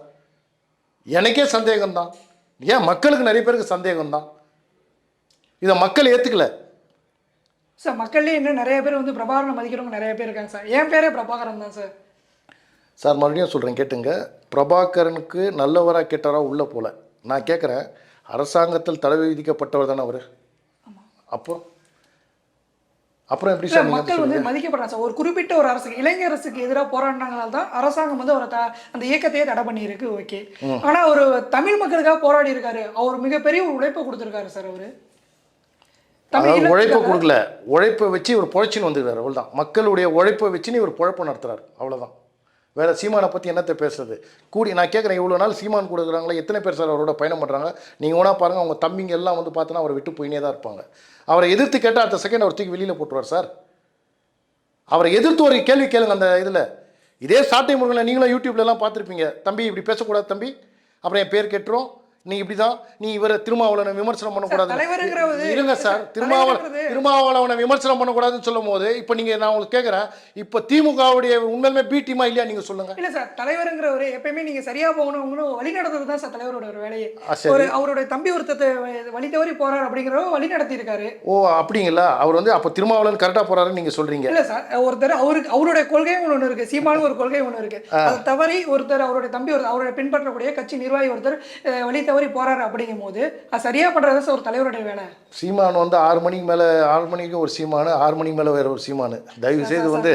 எனக்கே சந்தேகம்தான். ஏன் மக்களுக்கு நிறைய பேருக்கு சந்தேகம்தான். இதை மக்கள் ஏற்றுக்கல சார். மக்கள்லேயே இன்னும் நிறைய பேர் வந்து பிரபாகரனை மதிக்கிறவங்க நிறைய பேர் இருக்காங்க சார். என் பேரே பிரபாகரன் தான் சார். சார் மறுபடியும் சொல்கிறேன் கேட்டுங்க, பிரபாகரனுக்கு நல்லவராக கெட்டவரா உள்ளே போல. நான் கேட்குறேன், அரசாங்கத்தில் தடை விதிக்கப்பட்டவர் தானே அவர். அப்புறம் எப்படி சார் மக்கள் வந்து மதிக்கப்படுறாங்க சார். ஒரு குறிப்பிட்ட ஒரு அரசுக்கு இளைஞர் அரசுக்கு எதிராக போராடினாங்கனால தான் அரசாங்கம் வந்து ஒரு அந்த இயக்கத்தையே தடை பண்ணியிருக்கு. ஓகே, ஆனால் ஒரு தமிழ் மக்களுக்காக போராடி இருக்காரு. அவர் மிகப்பெரிய ஒரு உழைப்பை கொடுத்துருக்காரு சார். அவர் உழைப்பை கொடுக்கல, உழைப்பை வச்சு இவர் பொழைச்சின்னு வந்துருக்காரு, அவ்வளோதான். மக்களுடைய உழைப்பை வச்சுன்னு இவர் பொழப்பு நடத்துறாரு, அவ்வளோதான். வேறு சீமானை பற்றி என்னத்தை பேசுறது? நான் கேட்குறேன், இவ்வளோ நாள் சீமான் கொடுக்குறாங்களா, எத்தனை பேர் சார் அவரோட பயணம் பண்ணுறாங்க? நீங்கள் ஒன்றா பாருங்கள், அவங்க தம்பிங்க எல்லாம் வந்து பார்த்தோன்னா அவரை விட்டு போயினே தான் இருப்பாங்க. அவரை எதிர்த்து கேட்டால் அடுத்த செகண்ட் அவர் தூக்கி வெளியில் போட்டுருவார் சார். அவரை எதிர்த்து ஒரு கேள்வி கேளுங்க. அந்த இதில் இதே சாட்டை முருகனை நீங்களும் யூடியூப்லலாம் பார்த்துருப்பீங்க. தம்பி இப்படி பேசக்கூடாது தம்பி, அப்புறம் என் பேர் கெட்டுரும், நீ இப்படி தான், நீ இவரை திருமாவளவனை விமர்சனம் பண்ணக்கூடாது. இருங்க சார், திருமாவளவனை விமர்சனம் பண்ணக்கூடாதுன்னு சொல்லும் போது இப்போ நீங்கள், நான் உங்களுக்கு கேட்குறேன், இப்போ திமுகவுடைய உண்மையிலுமே பி டீமா இல்லையா நீங்கள் சொல்லுங்கள். இல்லை சார், தலைவருங்கிறவர் எப்பயுமே நீங்கள் சரியாக போகணும் வழி நடத்துறது தான் சார் தலைவரோட ஒரு வேலையை. அவருடைய தம்பி ஒருத்தத்தை வழி தவறி போறாரு அப்படிங்கிறவங்க வழி நடத்தி இருக்காரு. ஓ அப்படிங்களா? அவர் வந்து அப்போ திருமாவளவன் கரெக்டாக போறாருன்னு நீங்கள் சொல்கிறீங்க. இல்லை சார், ஒருத்தர் அவருடைய கொள்கையும் ஒன்று இருக்குது, சீமானு ஒரு கொள்கை ஒன்று இருக்குது. அதை தவறி ஒருத்தர் அவருடைய தம்பி அவருடைய பின்பற்றக்கூடிய கட்சி நிர்வாகி ஒருத்தர் வழி தவறி போறாரு அப்படிங்கும் போது அது சரியா பண்றது சார் ஒரு தலைவருடைய வேலை. சீமான் வந்து 6 மணிக்கு மேலே, 6 மணிக்கு ஒரு சீமானு, 6 மணிக்கு மேலே வேற ஒரு சீமானு. தயவு செய்து வந்து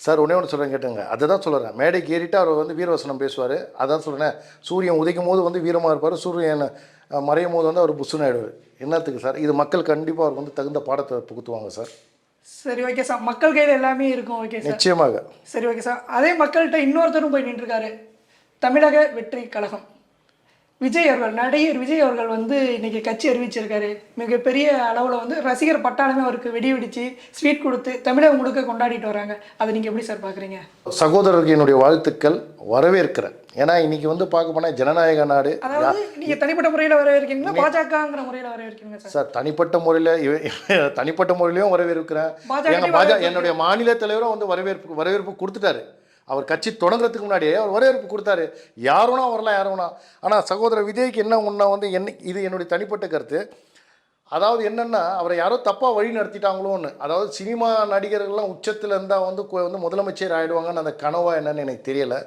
சார் ஒன்றே ஒன்று சொல்கிறேன் கேட்டுங்க, அதை தான் சொல்கிறேன். மேடைக்கு ஏறிட்டு அவர் வந்து வீரவசனம் பேசுவார். அதான் சொல்கிறேன், சூரியன் உதைக்கும் போது வந்து வீரமாக இருப்பார், சூரியன் மறையும் போது வந்து அவர் புஷ்ஷுன்னு ஆகிடுவார். என்னத்துக்கு சார்? இது மக்கள் கண்டிப்பாக அவருக்கு வந்து தகுந்த பாடத்தை புகுத்துவாங்க சார். சரி, ஓகே சார், மக்கள் கையில் எல்லாமே இருக்கும். ஓகே சார், நிச்சயமாக. சரி, ஓகே சார். அதே மக்கள்கிட்ட இன்னொருத்தரும் போய் நின்றுருக்காரு, தமிழக வெற்றி கழகம். விஜய் அவர்கள், நடிகர் விஜய் அவர்கள் வந்து இன்னைக்கு கட்சி அறிவிச்சிருக்காரு. மிகப்பெரிய அளவில் வந்து ரசிகர் பட்டாளமே அவருக்கு வெடி வெடிச்சு ஸ்வீட் கொடுத்து தமிழகம் முழுக்க கொண்டாடிட்டு வராங்க. அதை நீங்கள் எப்படி சார் பார்க்குறீங்க? சகோதரருக்கு என்னுடைய வாழ்த்துக்கள், வரவேற்கிறேன். ஏன்னா இன்னைக்கு வந்து பார்க்க போனால் ஜனநாயக நாடு. அதாவது நீங்கள் தனிப்பட்ட முறையில் வரவேற்கீங்களா, பாஜகங்கிற முறையில் வரவேற்கீங்க சார்? சார் தனிப்பட்ட முறையிலையும் வரவேற்கிறேன். என்னுடைய மாநில தலைவரும் வந்து வரவேற்பு கொடுத்துட்டாரு. அவர் கட்சி தொடங்குறதுக்கு முன்னாடியே அவர் வரவேற்பு கொடுத்தாரு. யாருனா வரலாம், யாருனா. ஆனால் சகோதரர் விஜய்க்கு என்ன ஒன்றா வந்து இது என்னுடைய தனிப்பட்ட கருத்து. அதாவது என்னென்னா, அவரை யாரோ தப்பாக வழி நடத்திட்டாங்களோன்னு. அதாவது சினிமா நடிகர்கள்லாம் உச்சத்தில் இருந்தால் வந்து முதலமைச்சர் ஆகிடுவாங்கன்னு அந்த கனவா என்னன்னு எனக்கு தெரியலை.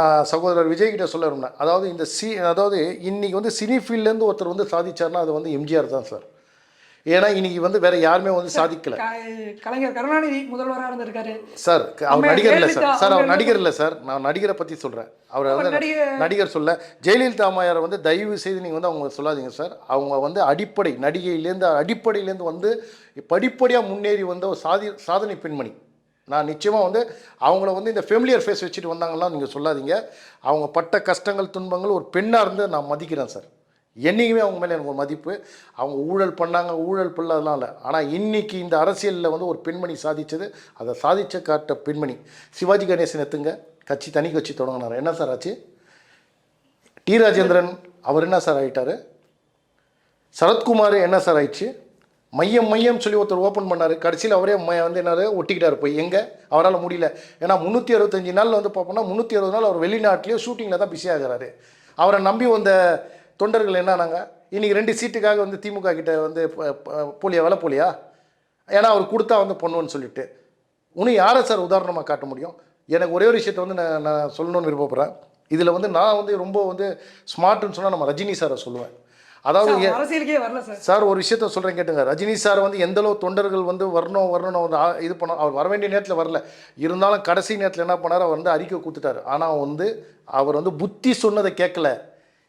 நான் சகோதரர் விஜய்கிட்ட சொல்ல விரும்பினேன். அதாவது அதாவது இன்றைக்கி வந்து சினி ஃபீல்ட்லேருந்து ஒருத்தர் வந்து சாதிச்சார்னா அது வந்து எம்ஜிஆர் தான் சார். ஏன்னா இன்னைக்கு வந்து வேற யாருமே வந்து சாதிக்கல. கலைஞர் கருணாநிதி முதல்வராக இருந்திருக்காரு சார். அவர் நடிகர் இல்லை சார். சார் அவர் நடிகர் இல்லை சார், நான் நடிகரை பற்றி சொல்கிறேன். அவர் வந்து நடிகர் சொல்ல. ஜெயலலிதா அம்மையாரை வந்து தயவு செய்து நீங்கள் வந்து அவங்க சொல்லாதீங்க சார். அவங்க வந்து அடிப்படையிலேருந்து வந்து படிப்படியாக முன்னேறி வந்த ஒரு சாதனை பெண்மணி. நான் நிச்சயமாக வந்து அவங்கள வந்து இந்த ஃபெமிலியர் ஃபேஸ் வச்சுட்டு வந்தாங்கலாம் நீங்கள் சொல்லாதீங்க. அவங்க பட்ட கஷ்டங்கள் துன்பங்கள் ஒரு பெண்ணாக இருந்து நான் மதிக்கிறேன் சார். என்றைக்குமே அவங்க மேலே எனக்கு ஒரு மதிப்பு. அவங்க ஊழல் பண்ணாங்க, ஊழல் பண்ணலாம் இல்லை. ஆனால் இன்றைக்கி இந்த அரசியலில் வந்து ஒரு பெண்மணி சாதித்தது, அதை சாதித்த காட்ட பெண்மணி. சிவாஜி கணேசன் எத்துங்க, தனி கட்சி தொடங்கினார். என்ன சார் ஆச்சு? டி ராஜேந்திரன் அவர் என்ன சார் ஆகிட்டார்? சரத்குமார் என்ன சார் ஆயிடுச்சு? மையம் சொல்லி ஒருத்தர் ஓப்பன் பண்ணார். கடைசியில் அவரே வந்து என்ன ஒட்டிக்கிட்டார் போய். எங்கே அவரால் முடியல. ஏன்னா 365 நாளில் வந்து பார்ப்போம்னா 360 நாள் அவர் வெளிநாட்டிலேயே ஷூட்டிங்கில் தான் பிஸி ஆகிறாரு. அவரை நம்பி வந்த தொண்டர்கள் என்னன்னாங்க, இன்றைக்கி 2 சீட்டுக்காக வந்து திமுக கிட்ட வந்து வேலை போலியா? ஏன்னா அவர் கொடுத்தா வந்து பண்ணுவேன்னு சொல்லிட்டு. இன்னும் யாரை சார் உதாரணமாக காட்ட முடியும்? எனக்கு ஒரே ஒரு விஷயத்தை வந்து நான் சொல்லணும்னு விருப்பப்படுறேன். இதில் வந்து நான் வந்து ரொம்ப வந்து ஸ்மார்ட்னு சொன்னால் நம்ம ரஜினி சாரை சொல்லுவேன். அதாவது அரசியலுக்கே வரல சார். ஒரு விஷயத்த சொல்கிறேன் கேட்டுங்க. ரஜினி சார் வந்து எந்தளவு தொண்டர்கள் வந்து வரணும் இது பண்ணோம். அவர் வர வேண்டிய நேரத்தில் வரல. இருந்தாலும் கடைசி நேரத்தில் என்ன பண்ணார், அவர் வந்து அறிக்கை கொடுத்துட்டார். ஆனால் வந்து அவர் வந்து புத்தி சொன்னதை கேட்கல.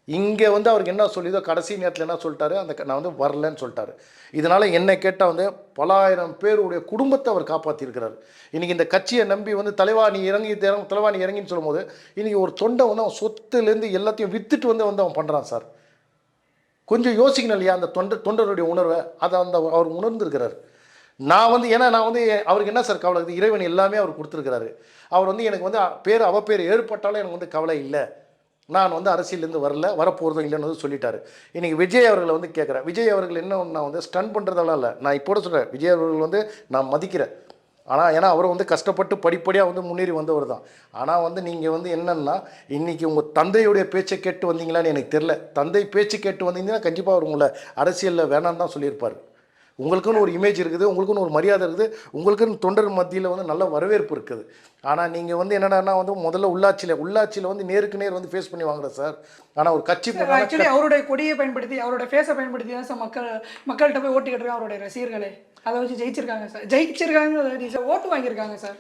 இங்கே வந்து அவருக்கு என்ன சொல்லிதோ கடைசி நேரத்தில் என்ன சொல்லிட்டாரு, நான் வந்து வரலன்னு சொல்லிட்டாரு. இதனால் என்னை கேட்டால் வந்து பல ஆயிரம் பேருடைய குடும்பத்தை அவர் காப்பாற்றிருக்கிறார். இன்றைக்கி இந்த கட்சியை நம்பி வந்து தலைவா நீ இறங்கின்னு சொல்லும்போது இன்றைக்கி ஒரு தொண்டை வந்து அவன் சொத்துலேருந்து எல்லாத்தையும் விற்றுட்டு வந்து அவன் பண்ணுறான் சார். கொஞ்சம் யோசிக்கணும் இல்லையா அந்த தொண்டருடைய உணர்வை? அதை அவர் உணர்ந்துருக்கிறார். நான் வந்து அவருக்கு என்ன சார் கவலை இருக்குது? இறைவன் எல்லாமே அவர் கொடுத்துருக்கிறாரு. அவர் வந்து எனக்கு வந்து அவப்பேர் ஏற்பட்டாலும் எனக்கு வந்து கவலை இல்லை, நான் வந்து அரசியலேருந்து வரப்போகிறதும் இல்லைன்னு சொல்லிட்டாரு. இன்றைக்கி விஜய் அவர்களை வந்து கேட்குறேன். விஜய் அவர்கள் என்ன நான் வந்து ஸ்டன் பண்ணுறதெல்லாம் இல்லை, நான் இப்போ சொல்கிறேன், விஜய் அவர்கள் வந்து நான் மதிக்கிறேன். ஆனால் ஏன்னா அவர் வந்து கஷ்டப்பட்டு படிப்படியாக வந்து முன்னேறி வந்தவர் தான். ஆனால் வந்து நீங்கள் வந்து என்னென்னா இன்றைக்கி உங்கள் தந்தையுடைய பேச்சை கேட்டு வந்தீங்களான்னு எனக்கு தெரில. தந்தை பேச்சு கேட்டு வந்தீங்கன்னா கண்டிப்பாக அவர் உங்களை அரசியலில் வேணான்னு தான் சொல்லியிருப்பார். உங்களுக்குன்னு ஒரு இமேஜ் இருக்குது, உங்களுக்குன்னு ஒரு மரியாதை இருக்குது, உங்களுக்குன்னு தொண்டர் மத்தியில் வந்து நல்ல வரவேற்பு இருக்குது. ஆனால் நீங்கள் வந்து என்னென்னா வந்து முதல்ல உள்ளாட்சியில் வந்து நேருக்கு நேர் வந்து ஃபேஸ் பண்ணி வாங்குற சார். ஆனால் ஒரு கட்சி ஆக்சுவலி அவருடைய கொடியை பயன்படுத்தி அவருடைய ஃபேஸை பயன்படுத்தி தான் சார் மக்கள்கிட்ட போய் ஓட்டு கேட்டுருக்காங்க. அவருடைய ரசிகர்களே அதை வச்சு ஜெயிச்சிருக்காங்க சார், ஓட்டு வாங்கியிருக்காங்க சார்.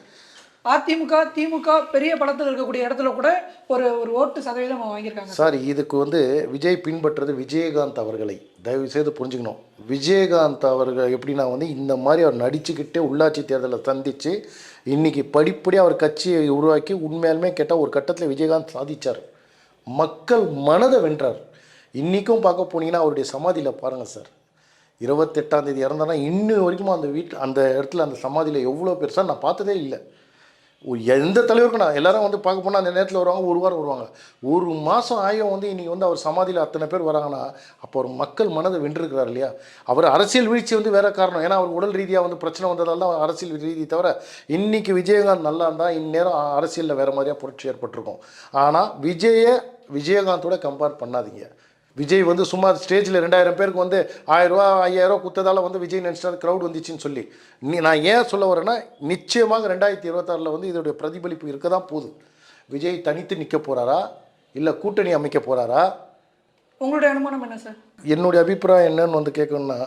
திமுக பெரிய பலத்தில் இருக்கக்கூடிய இடத்துல கூட ஒரு ஓட்டு சதவீதம் வாங்கியிருக்காங்க சார். இதுக்கு வந்து விஜய் பின்பற்றுறது விஜயகாந்த் அவர்களை தயவு செய்து புரிஞ்சுக்கணும். விஜயகாந்த் அவர்கள் எப்படின்னா வந்து இந்த மாதிரி அவர் நடிச்சுக்கிட்டே உள்ளாட்சி தேர்தலை சந்தித்து இன்றைக்கி படிப்படியாக அவர் கட்சியை உருவாக்கி உண்மையாலுமே கேட்டால் ஒரு கட்டத்தில் விஜயகாந்த் சாதித்தார், மக்கள் மனதை வென்றார். இன்றைக்கும் பார்க்க போனீங்கன்னா அவருடைய சமாதியில் பாருங்கள் சார், 28ஆம் தேதி இறந்தானா இன்னும் வரைக்கும் அந்த இடத்துல அந்த சமாதியில் எவ்வளோ பேர் சார் நான் பார்த்ததே இல்லை. எந்த தலைவருக்கும் நான் எல்லோரும் வந்து பார்க்க போனால் அந்த நேரத்தில் வருவாங்க, ஒரு வாரம் வருவாங்க, ஒரு மாதம் ஆயும் வந்து இன்றைக்கி வந்து அவர் சமாதியில் அத்தனை பேர் வராங்கன்னா அப்போ ஒரு மக்கள் மனதை வென்றிருக்கிறார் இல்லையா? அவர் அரசியல் வீழ்ச்சி வந்து வேறு காரணம், ஏன்னா அவர் உடல் ரீதியாக வந்து பிரச்சனை வந்ததால் தான் அரசியல் ரீதி தவிர இன்றைக்கி விஜயகாந்த் நல்லா இருந்தால் இந்நேரம் அரசியலில் வேறு மாதிரியாக புரட்சி ஏற்பட்டிருக்கும். ஆனால் விஜயகாந்தோட கம்பேர் பண்ணாதீங்க. விஜய் வந்து சும்மா ஸ்டேஜில் 2000 பேருக்கு வந்து 1000 ரூபா 5000 ரூபா குத்ததால் வந்து விஜய் நினச்சிட்டு க்ரௌட் வந்துச்சுன்னு சொல்லி நான் ஏன் சொல்ல வரேன்னா, நிச்சயமாக 2026 வந்து இதோடைய பிரதிபலிப்பு இருக்க தான் போகுது. விஜய் தனித்து நிற்க போகிறாரா இல்லை கூட்டணி அமைக்க போகிறாரா? உங்களுடைய அனுமானம் என்ன சார்? என்னுடைய அபிப்பிராயம் என்னன்னு வந்து கேட்கணுன்னா,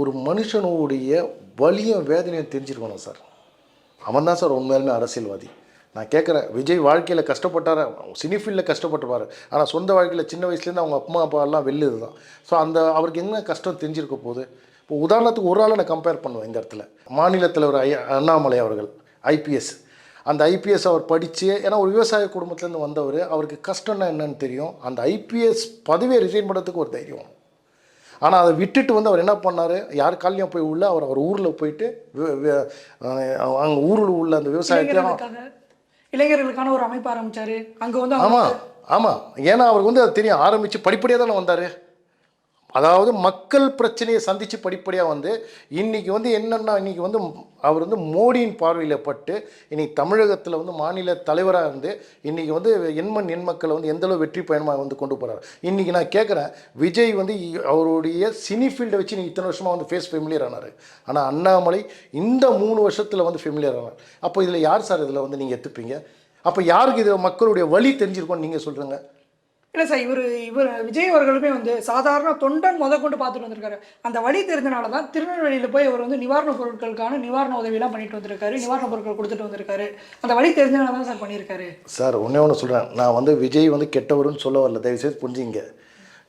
ஒரு மனுஷனுடைய வலியும் வேதனையும் தெரிஞ்சிருக்கணும் சார். அவன் தான் சார் உண்மையாலுமே அரசியல்வாதி. நான் கேட்குறேன், விஜய் வாழ்க்கையில் கஷ்டப்பட்டார், சினிஃபீல்டில் கஷ்டப்பட்டுப்பார், ஆனால் சொந்த வாழ்க்கையில் சின்ன வயசுலேருந்து அவங்க அம்மா அப்பா எல்லாம் வெளிலுது தான். ஸோ அவருக்கு என்ன கஷ்டம் தெரிஞ்சிருக்க போகுது? இப்போ உதாரணத்துக்கு ஒரு ஆளை நான் கம்பேர் பண்ணுவேன் இந்த இடத்துல. மாநிலத்தில் ஒரு அண்ணாமலை அவர்கள் ஐபிஎஸ், அந்த ஐபிஎஸ் அவர் படித்து, ஏன்னா ஒரு விவசாய குடும்பத்துலேருந்து வந்தவர், அவருக்கு கஷ்டம்னா என்னன்னு தெரியும். அந்த ஐபிஎஸ் பதவியை ரிசைன் பண்ணுறதுக்கு ஒரு தைரியம். ஆனால் அதை விட்டுட்டு வந்து அவர் என்ன பண்ணார், யார் காலையும் போய் உள்ள அவர் ஊரில் போயிட்டு அங்கே ஊரில் உள்ள அந்த விவசாயத்தையும் இளைஞர்களுக்கான ஒரு அமைப்பு ஆரம்பித்தார் அங்கே வந்து. ஆமாம், ஏன்னா அவருக்கு வந்து அது தெரியும், ஆரம்பித்து படிப்படியாக தானே வந்தார். அதாவது மக்கள் பிரச்சனையை சந்தித்து படிப்படியாக வந்து இன்றைக்கி வந்து என்னென்னா, இன்றைக்கி வந்து அவர் வந்து மோடியின் பார்வையில் பட்டு இன்றைக்கி தமிழகத்தில் வந்து மாநில தலைவராக இருந்து இன்றைக்கி வந்து எண் மக்களை வந்து எந்தளவு வெற்றி பயணமாக வந்து கொண்டு போகிறார். இன்றைக்கி நான் கேட்குறேன், விஜய் வந்து அவருடைய சினி ஃபீல்டை வச்சு நீங்கள் இத்தனை வருஷமாக வந்து ஃபேஸ் ஃபெமிலியர் ஆனார், ஆனால் அண்ணாமலை இந்த 3 வருஷத்தில் வந்து ஃபெமிலியர் ஆனார். அப்போ இதில் யார் சார் இதில் வந்து நீங்கள் எடுத்துப்பீங்க? அப்போ யாருக்கு இது மக்களுடைய வலி தெரிஞ்சிருக்கோன்னு நீங்கள் சொல்கிறீங்க? இல்லை சார், இவர் விஜய் அவர்களுமே வந்து சாதாரண தொண்டன் கொண்டு பார்த்துட்டு வந்திருக்காரு. அந்த வழி தெரிஞ்சனால தான் திருநெல்வேலியில் போய் அவர் வந்து நிவாரணப் பொருட்களுக்கான நிவாரண உதவியெல்லாம் பண்ணிட்டு வந்திருக்காரு, நிவாரணப் பொருட்கள் கொடுத்துட்டு வந்திருக்காரு. அந்த வழி தெரிஞ்சனால தான் சார் பண்ணியிருக்காரு. சார் ஒன்று சொல்கிறேன், நான் வந்து விஜய் வந்து கெட்டவருன்னு சொல்ல வரல, தயவுசெய்து புரிஞ்சுங்க.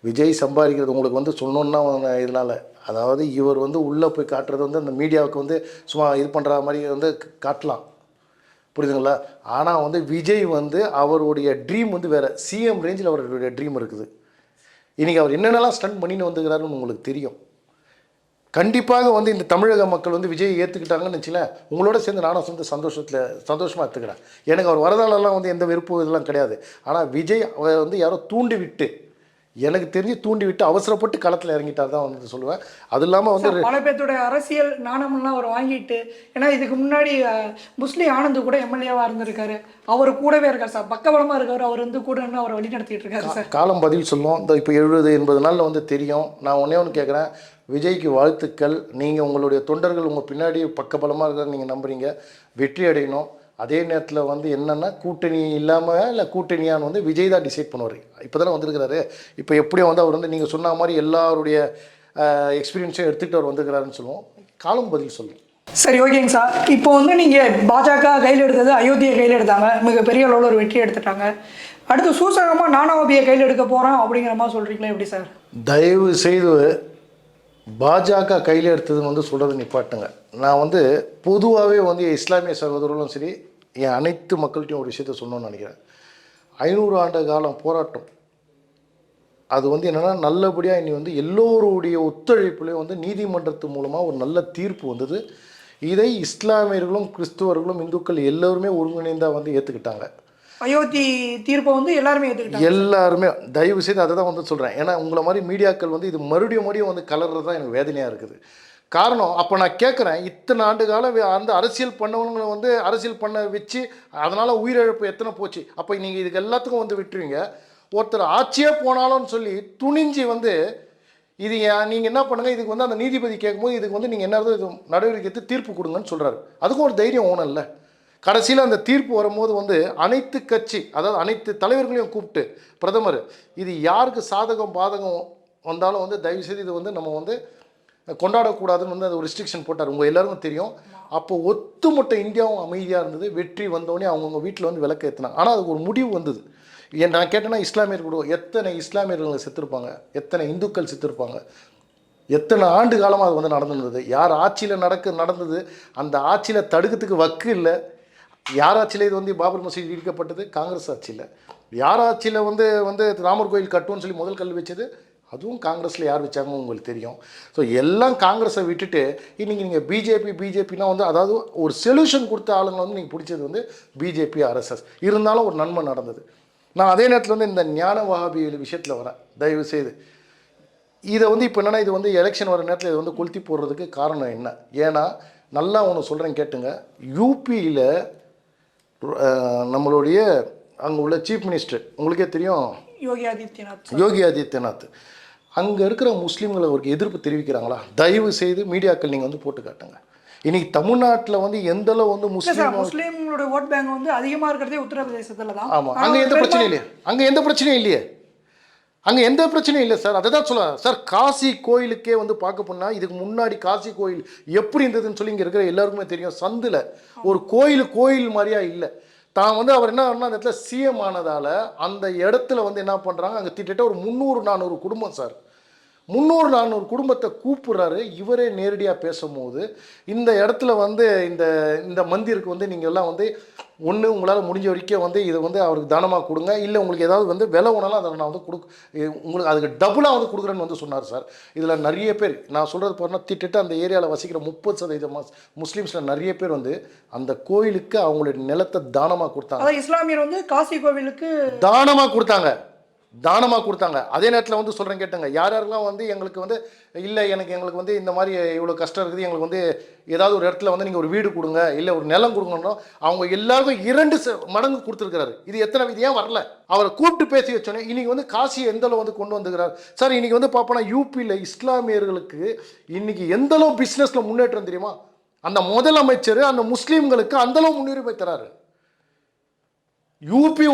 விஜய் சம்பாதிக்கிறது உங்களுக்கு வந்து சொல்லணுன்னா இதனால், அதாவது இவர் வந்து உள்ளே போய் காட்டுறது வந்து அந்த மீடியாவுக்கு வந்து சும்மா இது பண்ணுற மாதிரி வந்து காட்டலாம், புரியுதுங்களா? ஆனால் வந்து விஜய் வந்து அவருடைய ட்ரீம் வந்து வேறு, சிஎம் ரேஞ்சில் அவருடைய ட்ரீம் இருக்குது. இன்றைக்கி அவர் என்னென்னலாம் ஸ்டண்ட் பண்ணின்னு வந்துக்கிறாருன்னு உங்களுக்கு தெரியும். கண்டிப்பாக வந்து இந்த தமிழக மக்கள் வந்து விஜய் ஏற்றுக்கிட்டாங்கன்னு வச்சுங்களேன், உங்களோட சேர்ந்து நானும் வந்து சந்தோஷமாக எடுத்துக்கிறேன். எனக்கு அவர் வரதாலெல்லாம் வந்து எந்த வெறுப்பு இதெல்லாம் கிடையாது. ஆனால் விஜய் வந்து யாரோ தூண்டி விட்டு, எனக்கு தெரிஞ்சு தூண்டி விட்டு அவசரப்பட்டு களத்தில் இறங்கிட்டார் தான் வந்து சொல்லுவேன். அது இல்லாமல் வந்து பல பேர்த்தோடைய அரசியல் நாணம்லாம் அவர் வாங்கிட்டு, ஏன்னா இதுக்கு முன்னாடி முஸ்லீம் ஆனந்த் கூட எம்எல்ஏவாக இருந்திருக்காரு, அவர் கூடவே இருக்கார் சார், பக்கபலமாக இருக்கார், அவர் வந்து கூட அவர் வழி நடத்திட்டு இருக்காரு சார். காலம் பதில் சொல்லும். இந்த இப்போ 70-80 நாளில் வந்து தெரியும். நான் ஒன்று கேட்குறேன், விஜய்க்கு வாழ்த்துக்கள். நீங்கள் உங்களுடைய தொண்டர்கள் உங்கள் பின்னாடி பக்கபலமாக இருக்கிற நீங்கள் நம்புறீங்க, வெற்றி அடையணும். அதே நேரத்தில் வந்து என்னென்னா, கூட்டணி இல்லாமல் இல்லை கூட்டணியான்னு வந்து விஜய் தான் டிசைட் பண்ணுவார். இப்போ தானே வந்திருக்கிறாரு. இப்போ எப்படியும் வந்து அவர் வந்து நீங்கள் சொன்ன மாதிரி எல்லாருடைய எக்ஸ்பீரியன்ஸையும் எடுத்துகிட்டு அவர் வந்துருக்கிறாருன்னு சொல்லுவோம். காலம் பதில் சொல்லும். சரி, ஓகேங்க சார். இப்போ வந்து நீங்கள் பாஜக கையில் எடுத்தது, அயோத்தியை கையில் எடுத்தாங்க, மிகப்பெரிய அளவில் ஒரு வெற்றி எடுத்துட்டாங்க. அடுத்து சூசகமாக நானாபியை கையில் எடுக்க போகிறோம் அப்படிங்கிற மாதிரி சொல்கிறீங்களா எப்படி சார்? தயவு செய்து பாஜக கையில் எடுத்ததுன்னு வந்து சொல்கிறது நிப்பாட்டுங்க. நான் வந்து பொதுவாகவே வந்து இஸ்லாமிய சகோதரர்களும் சரி, என் அனைத்து மக்கள்கிட்டையும் ஒரு விஷயத்த சொல்லணும்னு நினைக்கிறேன். 500 ஆண்டு காலம் போராட்டம், அது வந்து என்னென்னா நல்லபடியாக இனி வந்து எல்லோருடைய ஒத்துழைப்புலேயும் வந்து நீதிமன்றத்து மூலமாக ஒரு நல்ல தீர்ப்பு வந்தது. இதை இஸ்லாமியர்களும் கிறிஸ்துவர்களும் இந்துக்கள் எல்லோருமே ஒருங்கிணைந்தாக வந்து ஏற்றுக்கிட்டாங்க. அயோத்தி தீர்ப்பை வந்து எல்லாருமே ஏற்றுக்கிட்டாங்க. எல்லாருமே தயவு செய்து அதை தான் வந்து சொல்கிறேன். ஏன்னா உங்களை மாதிரி மீடியாக்கள் வந்து இது மறுபடியும் வந்து கலர்றது தான் எனக்கு வேதனையாக இருக்குது. காரணம், அப்போ நான் கேட்குறேன், இத்தனை ஆண்டு காலம் அந்த அரசியல் பண்ணவங்களை வந்து அரசியல் பண்ண வச்சு அதனால் உயிரிழப்பு எத்தனை போச்சு? அப்போ நீங்கள் இதுக்கு எல்லாத்துக்கும் வந்து விட்டுருவீங்க. ஒருத்தர் ஆட்சியே போனாலும்னு சொல்லி துணிஞ்சு வந்து இது நீங்கள் என்ன பண்ணுங்கள், இதுக்கு வந்து அந்த நீதிபதி கேட்கும்போது இதுக்கு வந்து நீங்கள் என்ன இது நடவடிக்கை எடுத்து தீர்ப்பு கொடுங்கன்னு சொல்கிறாரு. அதுக்கும் ஒரு தைரியம் ஓணும் இல்லை. கடைசியில் அந்த தீர்ப்பு வரும்போது வந்து அனைத்து கட்சி, அதாவது அனைத்து தலைவர்களையும் கூப்பிட்டு பிரதமர் இது யாருக்கு சாதகம் பாதகம் வந்தாலும் வந்து தயவுசெய்து இது வந்து நம்ம வந்து கொண்டாடக்கூடாதுன்னு வந்து அது ஒரு ரெஸ்ட்ரிக்ஷன் போட்டார். உங்கள் எல்லாருக்கும் தெரியும். அப்போ ஒட்டுமொத்த இந்தியாவும் அமைதியாக இருந்தது. வெற்றி வந்தோடனே அவங்கவுங்க வீட்டில் வந்து விளக்கு ஏற்றினாங்க. ஆனால் அதுக்கு ஒரு முடிவு வந்தது. நான் கேட்டேன்னா இஸ்லாமியர் கூட எத்தனை இஸ்லாமியர்கள் செத்துருப்பாங்க, எத்தனை இந்துக்கள் செத்துருப்பாங்க, எத்தனை ஆண்டு காலமாக அது வந்து நடந்துருந்தது. யார் ஆட்சியில் நடந்தது, அந்த ஆட்சியில் தடுக்கிறதுக்கு வக்கு இல்லை. யார் ஆட்சியில் இது வந்து பாபர் மசூதி இடிக்கப்பட்டது? காங்கிரஸ் ஆட்சியில். யார் ஆட்சியில் வந்து ராமர் கோயில் கட்டுவோன்னு சொல்லி முதல் கல் வச்சது? அதுவும் காங்கிரஸில் யார் வச்சாங்க உங்களுக்கு தெரியும். ஸோ எல்லாம் காங்கிரஸை விட்டுட்டு இன்றைக்கி நீங்கள் பிஜேபினா வந்து அதாவது ஒரு சொல்யூஷன் கொடுத்த ஆளுங்களை வந்து நீங்கள் பிடிச்சது வந்து பிஜேபி ஆர்எஸ்எஸ். இருந்தாலும் ஒரு நன்மை நடந்தது. நான் அதே நேரத்தில் வந்து இந்த ஞான வஹாபி விஷயத்தில் வரேன். தயவு செய்து இதை வந்து இப்போ என்னென்னா இது வந்து எலெக்ஷன் வர நேரத்தில் இதை வந்து கொளுத்தி போடுறதுக்கு காரணம் என்ன? ஏன்னா நல்லா ஒன்று சொல்கிறேன் கேட்டுங்க. யூபியில் நம்மளுடைய அங்கே உள்ள சீஃப் மினிஸ்டர் உங்களுக்கே தெரியும், யோகி ஆதித்யநாத். அங்கே இருக்கிற முஸ்லீம்களை அவருக்கு எதிர்ப்பு தெரிவிக்கிறாங்களா? தயவு செய்து மீடியாக்கள் நீங்கள் வந்து போட்டு காட்டுங்க. இன்னைக்கு தமிழ்நாட்டில் வந்து எந்த அளவு வந்து முஸ்லீம்களோட ஓட் பேங்க் வந்து அதிகமாக இருக்கிறதே உத்தரப்பிரதேசத்தில் தான். ஆமாம், அங்கே எந்த பிரச்சனையும் இல்லையே. அங்கே எந்த பிரச்சனையும் இல்லையே. அங்கே எந்த பிரச்சனையும் இல்லை சார். அதை தான் சொல்ல சார். காசி கோயிலுக்கே வந்து பார்க்க போனால் இதுக்கு முன்னாடி காசி கோயில் எப்படி இருந்ததுன்னு சொல்லி இங்கே இருக்கிற எல்லாருக்குமே தெரியும். சந்தில் ஒரு கோயில் மாதிரியா இல்லை. தான் வந்து அவர் என்ன பண்ணால் அந்த இடத்துல சிஎம் ஆனதால் அந்த இடத்துல வந்து என்ன பண்ணுறாங்க, அங்கே திட்ட ஒரு 300-400 குடும்பம் சார், 300-400 குடும்பத்தை கூப்பிட்றாரு. இவரே நேரடியாக பேசும்போது இந்த இடத்துல வந்து இந்த மந்திருக்கு வந்து நீங்கள் எல்லாம் வந்து ஒன்று உங்களால் முடிஞ்ச வரைக்கும் வந்து இதை வந்து அவருக்கு தானமாக கொடுங்க, இல்லை உங்களுக்கு ஏதாவது வந்து விலை ஒன்றாலும் அதை நான் வந்து உங்களுக்கு அதுக்கு டபுளாக வந்து கொடுக்குறேன்னு வந்து சொன்னார் சார். இதில் நிறைய பேர் நான் சொல்கிறது பாருன்னா திட்டு அந்த ஏரியாவில் வசிக்கிற 30% முஸ்லீம்ஸில் நிறைய பேர் வந்து அந்த கோயிலுக்கு அவங்களுடைய நிலத்தை தானமாக கொடுத்தாங்க. இஸ்லாமியர் வந்து காசி கோவிலுக்கு தானமாக கொடுத்தாங்க. அதே நேரத்தில் வந்து சொல்கிறேன் கேட்டுங்க, யாரெல்லாம் வந்து எங்களுக்கு வந்து இல்லை எங்களுக்கு வந்து இந்த மாதிரி இவ்வளோ கஷ்டம் இருக்குது, எங்களுக்கு வந்து ஏதாவது ஒரு இடத்துல வந்து நீங்கள் ஒரு வீடு கொடுங்க, இல்லை ஒரு நிலம் கொடுங்கன்னு அவங்க எல்லாருக்கும் 2 மடங்கு கொடுத்துருக்கிறாரு. இது எத்தனை இது ஏன் வரல? அவரை கூப்பிட்டு பேசி வச்சோன்னே இன்றைக்கி வந்து காசியை எந்தளவு வந்து கொண்டு வந்துக்கிறார் சார். இன்றைக்கி வந்து பார்ப்போன்னா யூபியில் இஸ்லாமியர்களுக்கு இன்றைக்கி எந்தளவு பிஸ்னஸில் முன்னேற்றம் தெரியுமா? அந்த முதலமைச்சர் அந்த முஸ்லீம்களுக்கு அந்தளவு முன்னுரிமை தராரு. யூபி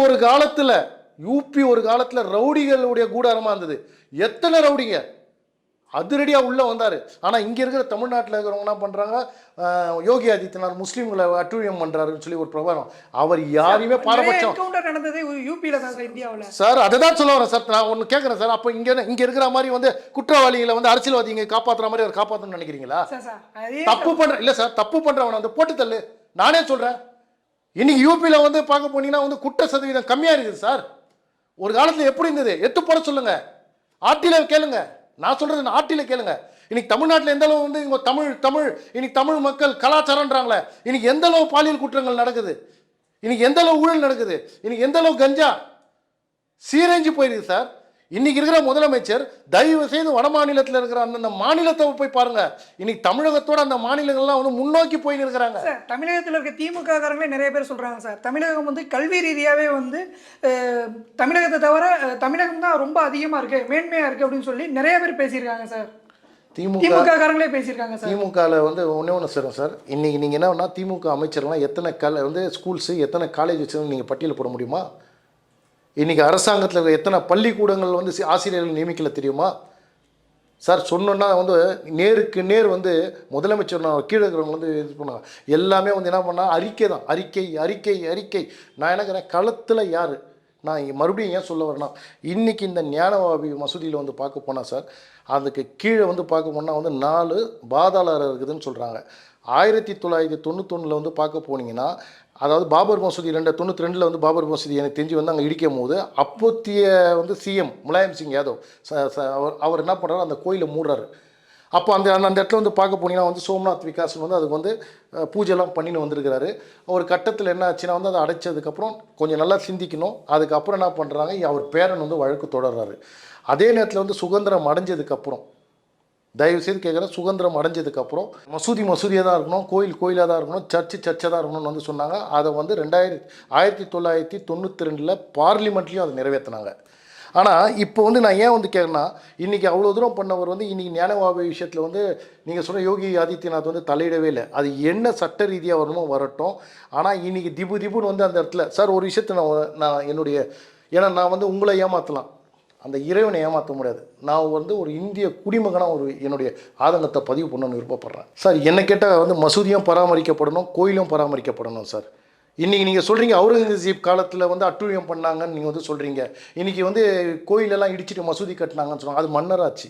ஒரு காலத்தில் ரவுடிகளுடைய கூடாரமாக இருந்தது. எத்தனை ரவுடிங்க அதிரடியாக உள்ளே வந்தார். ஆனால் இங்கே இருக்கிற தமிழ்நாட்டில் இருக்கிறவங்க என்ன பண்ணுறாங்க, யோகி ஆதித்யநாத் முஸ்லீம்களை அட்டூழியம் பண்ணுறாருன்னு சொல்லி ஒரு பிரபாரம். அவர் யாரையுமே பாரபட்சம் நடந்தது யூபியில் தான் இந்தியாவில் சார். அதை தான் சொல்ல வரேன் சார். நான் ஒன்று கேட்குறேன் சார். அப்போ இங்கே இருக்கிற மாதிரி வந்து குற்றவாளிகளை வந்து அரசியல்வாதிங்க காப்பாற்றுற மாதிரி அவர் காப்பாற்றணும்னு நினைக்கிறீங்களா? தப்பு பண்ணுற இல்லை சார், தப்பு பண்ணுறவனை வந்து போட்டு தள்ளு. நானே சொல்கிறேன், இன்னைக்கு யூபியில் வந்து பார்க்க போனீங்கன்னா வந்து குற்ற சதவீதம் கம்மியாக இருக்குது சார். ஒரு காலத்தில் எப்படி இருந்தது எத்து போட சொல்லுங்க, ஆட்டில கேளுங்க. நான் சொல்றது ஆட்டில கேளுங்க. இன்னைக்கு தமிழ்நாட்டில் எந்த அளவு வந்து இங்க தமிழ் இன்னைக்கு தமிழ் மக்கள் கலாச்சாரம்ன்றாங்களே, இன்னைக்கு எந்த அளவு பாலியல் குற்றங்கள் நடக்குது, இன்னைக்கு எந்த அளவு ஊழல் நடக்குது, இன்னைக்கு எந்த அளவு கஞ்சா சீரழிஞ்சு போயிருக்கு சார். இன்னைக்கு இருக்கிற முதலமைச்சர் தயவு செய்து வட மாநிலத்தில் இருக்கிற அந்தந்த மாநிலத்தை போய் பாருங்க. இன்னைக்கு தமிழகத்தோட அந்த மாநிலங்கள்லாம் வந்து முன்னோக்கி போய் இருக்கிறாங்க. தமிழகத்தில் இருக்க திமுக காரங்களே நிறைய பேர் சொல்றாங்க சார், தமிழகம் வந்து கல்வி ரீதியாவே வந்து தமிழகத்தை தவிர தமிழகம் தான் ரொம்ப அதிகமா இருக்கு, மேன்மையா இருக்கு அப்படின்னு சொல்லி நிறைய பேர் பேசியிருக்காங்க சார். திமுக காரங்களே பேசியிருக்காங்க சார். திமுகவில் வந்து ஒன்று சொல்கிறேன் சார். இன்னைக்கு நீங்கள் என்ன திமுக அமைச்சர்லாம் எத்தனை வந்து ஸ்கூல்ஸு எத்தனை காலேஜ் வச்சு நீங்கள் பட்டியல் போட முடியுமா? இன்றைக்கி அரசாங்கத்தில் எத்தனை பள்ளிக்கூடங்கள் வந்து ஆசிரியர்கள் நியமிக்கல தெரியுமா சார்? சொன்னோன்னா வந்து நேருக்கு நேர் வந்து முதலமைச்சர் கீழே இருக்கிறவங்க வந்து இது பண்ணாங்க. எல்லாமே வந்து என்ன பண்ணால் அறிக்கை தான், அறிக்கை. நான் என்னக்கிறேன், களத்தில் யார் நான் மறுபடியும் ஏன் சொல்ல வரேன்னா, இன்றைக்கி இந்த ஞானவாபி மசூதியில் வந்து பார்க்க போனால் சார், அதுக்கு கீழே வந்து பார்க்க போனால் வந்து 4 பாதாள அறை இருக்குதுன்னு சொல்கிறாங்க. 1991 வந்து பார்க்க போனீங்கன்னா, அதாவது பாபர் மசூதி 92 வந்து பாபர் மசூதி எனக்கு தெரிஞ்சு வந்து அங்கே இடிக்கும் போது அப்போத்திய வந்து சிஎம் முலாயம் சிங் யாதவ் அவர் என்ன பண்ணுறாரு, அந்த கோயிலை மூடுறாரு. அப்போ அந்த அந்த இடத்துல வந்து பார்க்க போனீங்கன்னா வந்து சோம்நாத் விகாசன் வந்து அதுக்கு வந்து பூஜைலாம் பண்ணின்னு வந்திருக்கிறாரு. ஒரு கட்டத்தில் என்ன ஆச்சுன்னா வந்து அதை அடைச்சதுக்கப்புறம் கொஞ்சம் நல்லா சிந்திக்கணும். அதுக்கப்புறம் என்ன பண்ணுறாங்க, அவர் பேரன் வந்து வழக்கு தொடர்றாரு. அதே நேரத்தில் வந்து சுதந்திரம் அடைஞ்சதுக்கப்புறம், தயவுசெய்து கேட்குறேன், சுதந்திரம் அடைஞ்சதுக்கப்புறம் மசூதியாக தான் இருக்கணும், கோயிலாக தான் இருக்கணும், சர்ச்சாக தான் இருக்கணும்னு வந்து சொன்னாங்க. அதை வந்து 1992 பார்லிமெண்ட்லேயும் அதை நிறைவேற்றினாங்க. ஆனால் இப்போ வந்து நான் ஏன் வந்து கேட்குறேன்னா, இன்றைக்கி அவ்வளோ தூரம் பண்ணவர் வந்து இன்றைக்கி ஞானவாபி விஷயத்தில் வந்து நீங்கள் சொன்ன யோகி ஆதித்யநாத் வந்து தலையிடவே இல்லை. அது என்ன சட்ட ரீதியாக வரணுமோ வரட்டும். ஆனால் இன்றைக்கி திபுன்னு வந்து அந்த இடத்துல சார் ஒரு விஷயத்தை நான் என்னுடைய, ஏன்னா நான் வந்து உங்களை ஏமாற்றலாம், அந்த இறைவனை ஏமாற்ற முடியாது. நான் வந்து ஒரு இந்திய குடிமகனாக ஒரு என்னுடைய ஆதங்கத்தை பதிவு பண்ணணும்னு விருப்பப்படுறேன் சார். என்னை கேட்டால் வந்து மசூதியும் பராமரிக்கப்படணும், கோயிலும் பராமரிக்கப்படணும் சார். இன்றைக்கி நீங்கள் சொல்கிறீங்க அவுரங்கசீப் காலத்தில் வந்து அட்டூழியம் பண்ணாங்கன்னு நீங்கள் வந்து சொல்கிறீங்க. இன்றைக்கி வந்து கோயிலெல்லாம் இடிச்சிட்டு மசூதி கட்டினாங்கன்னு சொன்னாங்க. அது மன்னராட்சி.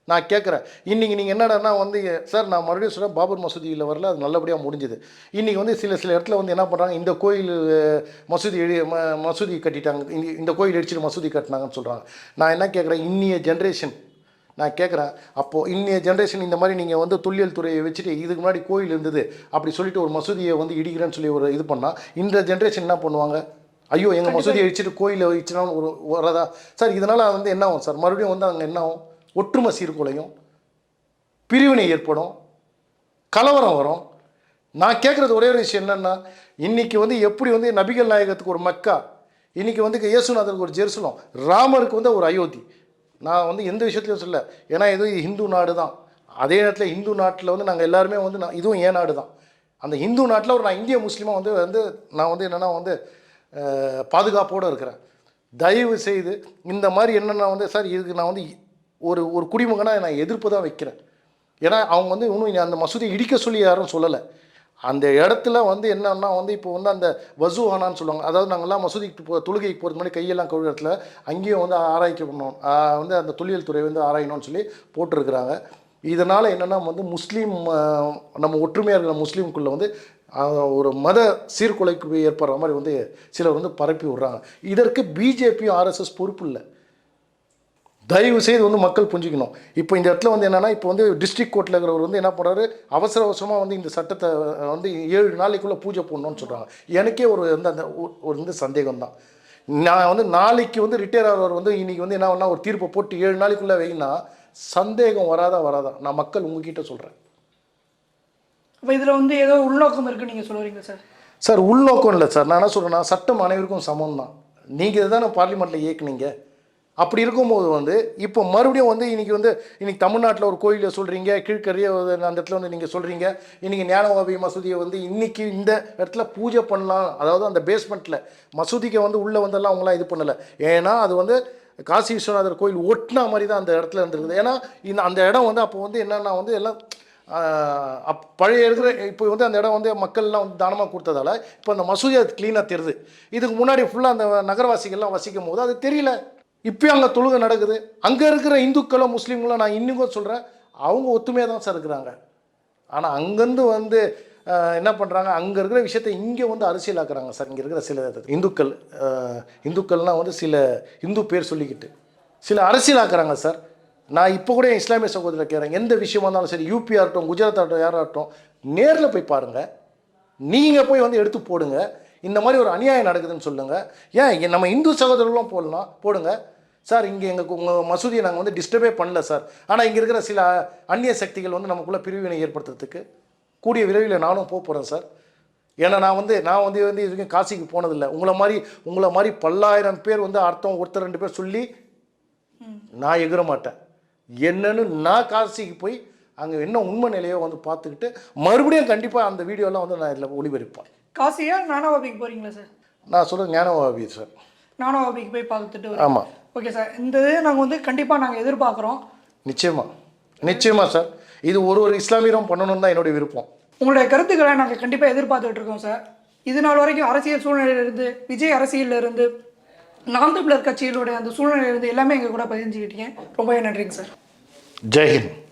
நான் கேட்குறேன், இன்றைக்கி நீங்கள் என்னடான்னா வந்து சார் நான் மறுபடியும் சொல்கிறேன், பாபர் மசூதியில் வரல, அது நல்லபடியாக முடிஞ்சுது. இன்றைக்கி வந்து சில இடத்துல வந்து என்ன பண்ணுறாங்க, இந்த கோயில் மசூதி கட்டிட்டாங்க, இந்த கோயில் இடிச்சிட்டு மசூதி கட்டினாங்கன்னு சொல்கிறாங்க. நான் என்ன கேட்குறேன், இன்னிய ஜென்ரேஷன் நான் கேட்குறேன், அப்போது இன்னைய ஜென்ரேஷன் இந்த மாதிரி நீங்கள் வந்து தொல்லியல் துறையை வச்சுட்டு இதுக்கு முன்னாடி கோயில் இருந்தது அப்படி சொல்லிட்டு ஒரு மசூதியை வந்து இடிக்கிறேன்னு சொல்லி ஒரு இது பண்ணால் இந்த ஜென்ரேஷன் என்ன பண்ணுவாங்க, ஐயோ எங்கள் மசூதியை இடிச்சிட்டு கோயிலை வச்சுனா ஒரு வரதா சார். இதனால் வந்து என்ன ஆகும் சார், மறுபடியும் வந்து அங்கே என்ன ஆகும், ஒற்றுமை சீர்குலையும், பிரிவினை ஏற்படும், கலவரம் வரும். நான் கேட்குறது ஒரே ஒரு விஷயம் என்னென்னா, இன்றைக்கி வந்து எப்படி வந்து நபிகள் நாயகத்துக்கு ஒரு மக்கா, இன்றைக்கி வந்து இயேசுநாதருக்கு ஒரு ஜெருசலம், ராமருக்கு வந்து ஒரு அயோத்தி. நான் வந்து எந்த விஷயத்துலையும் சொல்ல, ஏன்னா இது இந்து நாடு தான். அதே நேரத்தில் இந்து நாட்டில் வந்து நாங்கள் எல்லாருமே வந்து இதுவும் ஏன் நாடு தான். அந்த இந்து நாட்டில் ஒரு நான் இந்திய முஸ்லீமாக வந்து நான் வந்து என்னென்னா வந்து பாதுகாப்போடு இருக்கிறேன். தயவு செய்து இந்த மாதிரி என்னென்னா வந்து சார், இதுக்கு நான் வந்து ஒரு குடிமகனாக நான் எதிர்ப்பு தான் வைக்கிறேன். ஏன்னா அவங்க வந்து இன்னும் அந்த மசூதியை இடிக்க சொல்லி யாரும் சொல்லலை. அந்த இடத்துல வந்து என்னன்னா வந்து இப்போ வந்து அந்த வசூஹானான்னு சொல்லுவாங்க, அதாவது நாங்கள்லாம் மசூதிக்கு தொழுகைக்கு போகிறதுக்கு முன்னாடி கையெல்லாம் கழுவுற இடத்துல அங்கேயும் வந்து ஆராய்க்கணும், வந்து அந்த தொல்லியல் துறை வந்து ஆராயணும்னு சொல்லி போட்டிருக்கிறாங்க. இதனால் என்னென்னா வந்து முஸ்லீம் நம்ம ஒற்றுமையாக இருக்கிற முஸ்லீம்குள்ளே வந்து ஒரு மத சீர்குலைக்கு ஏற்படுற மாதிரி வந்து சிலர் வந்து பரப்பி விட்றாங்க. இதற்கு பிஜேபியும் ஆர்எஸ்எஸ் பொறுப்பு இல்லை. தயவு செய்து வந்து மக்கள் புரிஞ்சிக்கணும். இப்போ இந்த இடத்துல வந்து என்னென்னா, இப்போ வந்து டிஸ்ட்ரிக்ட் கோர்ட்டில் இருக்கிறவர் வந்து என்ன பண்ணுறாரு, அவசரமாக வந்து இந்த சட்டத்தை வந்து 7 நாளைக்குள்ளே பூஜை போடணும்னு சொல்கிறாங்க. எனக்கே ஒரு வந்து அந்த ஒரு வந்து சந்தேகம் தான். நான் வந்து நாளைக்கு வந்து ரிட்டையர் ஆகிறவர் வந்து இன்றைக்கி வந்து என்ன பண்ணால் ஒரு தீர்ப்பை போட்டு 7 நாளைக்குள்ளே வைங்கன்னா சந்தேகம் வராதா? நான் மக்கள் உங்ககிட்ட சொல்கிறேன். இப்போ இதில் வந்து ஏதோ உள்நோக்கம் இருக்குன்னு நீங்கள் சொல்லுவீங்க சார்? சார் உள்நோக்கம் இல்லை சார். நான் என்ன சொல்கிறேன்னா, சட்டம் அனைவருக்கும் சமம் தான். நீங்கள் இதை தானே பார்லிமெண்ட்டில் இயக்குனீங்க. அப்படி இருக்கும்போது வந்து இப்போ மறுபடியும் வந்து இன்றைக்கி தமிழ்நாட்டில் ஒரு கோயிலை சொல்கிறீங்க, கீழ்கரையை அந்த இடத்துல வந்து நீங்கள் சொல்கிறீங்க, இன்றைக்கி ஞானவாபி மசூதியை வந்து இன்றைக்கி இந்த இடத்துல பூஜை பண்ணலாம், அதாவது அந்த பேஸ்மெண்ட்டில் மசூதிக்கு வந்து உள்ளே வந்தெல்லாம் அவங்களாம் இது பண்ணலை. ஏன்னா அது வந்து காசி விஸ்வநாதர் கோயில் ஒட்டினா மாதிரி தான் அந்த இடத்துல இருந்துருக்குது. ஏன்னா அந்த இடம் வந்து அப்போ வந்து என்னென்னா வந்து எல்லாம் பழைய இருக்கிற இப்போ வந்து அந்த இடம் வந்து மக்கள்லாம் வந்து தானமாக கொடுத்ததால இப்போ அந்த மசூதி அது க்ளீனாக தெரியுது. இதுக்கு முன்னாடி ஃபுல்லாக அந்த நகரவாசிகள்லாம் வசிக்கும் போது அது தெரியல. இப்போ அங்கே தொழுகை நடக்குது. அங்கே இருக்கிற இந்துக்களோ முஸ்லீம்களோ நான் இன்னும் சொல்கிறேன், அவங்க ஒத்துமையாக தான் சார் இருக்கிறாங்க. ஆனால் அங்கேருந்து வந்து என்ன பண்ணுறாங்க, அங்கே இருக்கிற விஷயத்தை இங்கே வந்து அரசியலாக்குறாங்க சார். இங்கே இருக்கிற சில இந்துக்கள்னால் வந்து சில இந்து பேர் சொல்லிக்கிட்டு சில அரசியலாக்குறாங்க சார். நான் இப்போ கூட என் இஸ்லாமிய சகோதரர் கேட்குறேன், எந்த விஷயமா இருந்தாலும் சரி, யூபி ஆகட்டும், குஜராத் ஆகட்டும், யாராகட்டும், நேரில் போய் பாருங்கள். நீங்கள் போய் வந்து எடுத்து போடுங்க. இந்த மாதிரி ஒரு அநியாயம் நடக்குதுன்னு சொல்லுங்கள். ஏன் நம்ம இந்து சகோதரர்களும் போடுங்க சார். இங்கே உங்கள் மசூதியை நாங்கள் வந்து டிஸ்டர்பே பண்ணல சார். ஆனால் இங்கே இருக்கிற சில அந்நிய சக்திகள் வந்து நமக்குள்ளே பிரிவினை ஏற்படுத்துறதுக்கு கூடிய விரைவில் நானும் போகிறேன் சார். ஏன்னா நான் வந்து இது வரைக்கும் காசிக்கு போனதில்லை. உங்களை மாதிரி பல்லாயிரம் பேர் வந்து அர்த்தம் ஒருத்தர் 2 பேர் சொல்லி நான் எகிற மாட்டேன். என்னன்னு நான் காசிக்கு போய் அங்கே என்ன உண்மை நிலையோ வந்து பார்த்துக்கிட்டு மறுபடியும் கண்டிப்பாக அந்த வீடியோலாம் வந்து நான் இதில் ஒளிபரப்பேன். காசியா ஞானவாபிக்கு போகிறீங்களா சார்? நான் சொல்கிறேன் ஞானவாபி சார். ஞானவாபிக்கு போய் பார்த்துட்டு. ஆமாம், ஓகே சார். இந்த இது நாங்கள் வந்து கண்டிப்பாக நாங்கள் எதிர்பார்க்குறோம். நிச்சயமாக சார். இது ஒரு இஸ்லாமியரும் பண்ணணும்னு தான் என்னுடைய விருப்பம். உங்களுடைய கருத்துக்களை நாங்கள் கண்டிப்பாக எதிர்பார்த்துட்டு இருக்கோம் சார். இது நாள் வரைக்கும் அரசியல் சூழ்நிலையிலிருந்து, விஜய் அரசியலிருந்து நாம் தமிழர் கட்சியிலுடைய அந்த சூழ்நிலை இருந்து எல்லாமே எங்கள் கூட பதிஞ்சுக்கிட்டீங்க. ரொம்பவே நன்றிங்க சார். ஜெய்ஹிந்த்.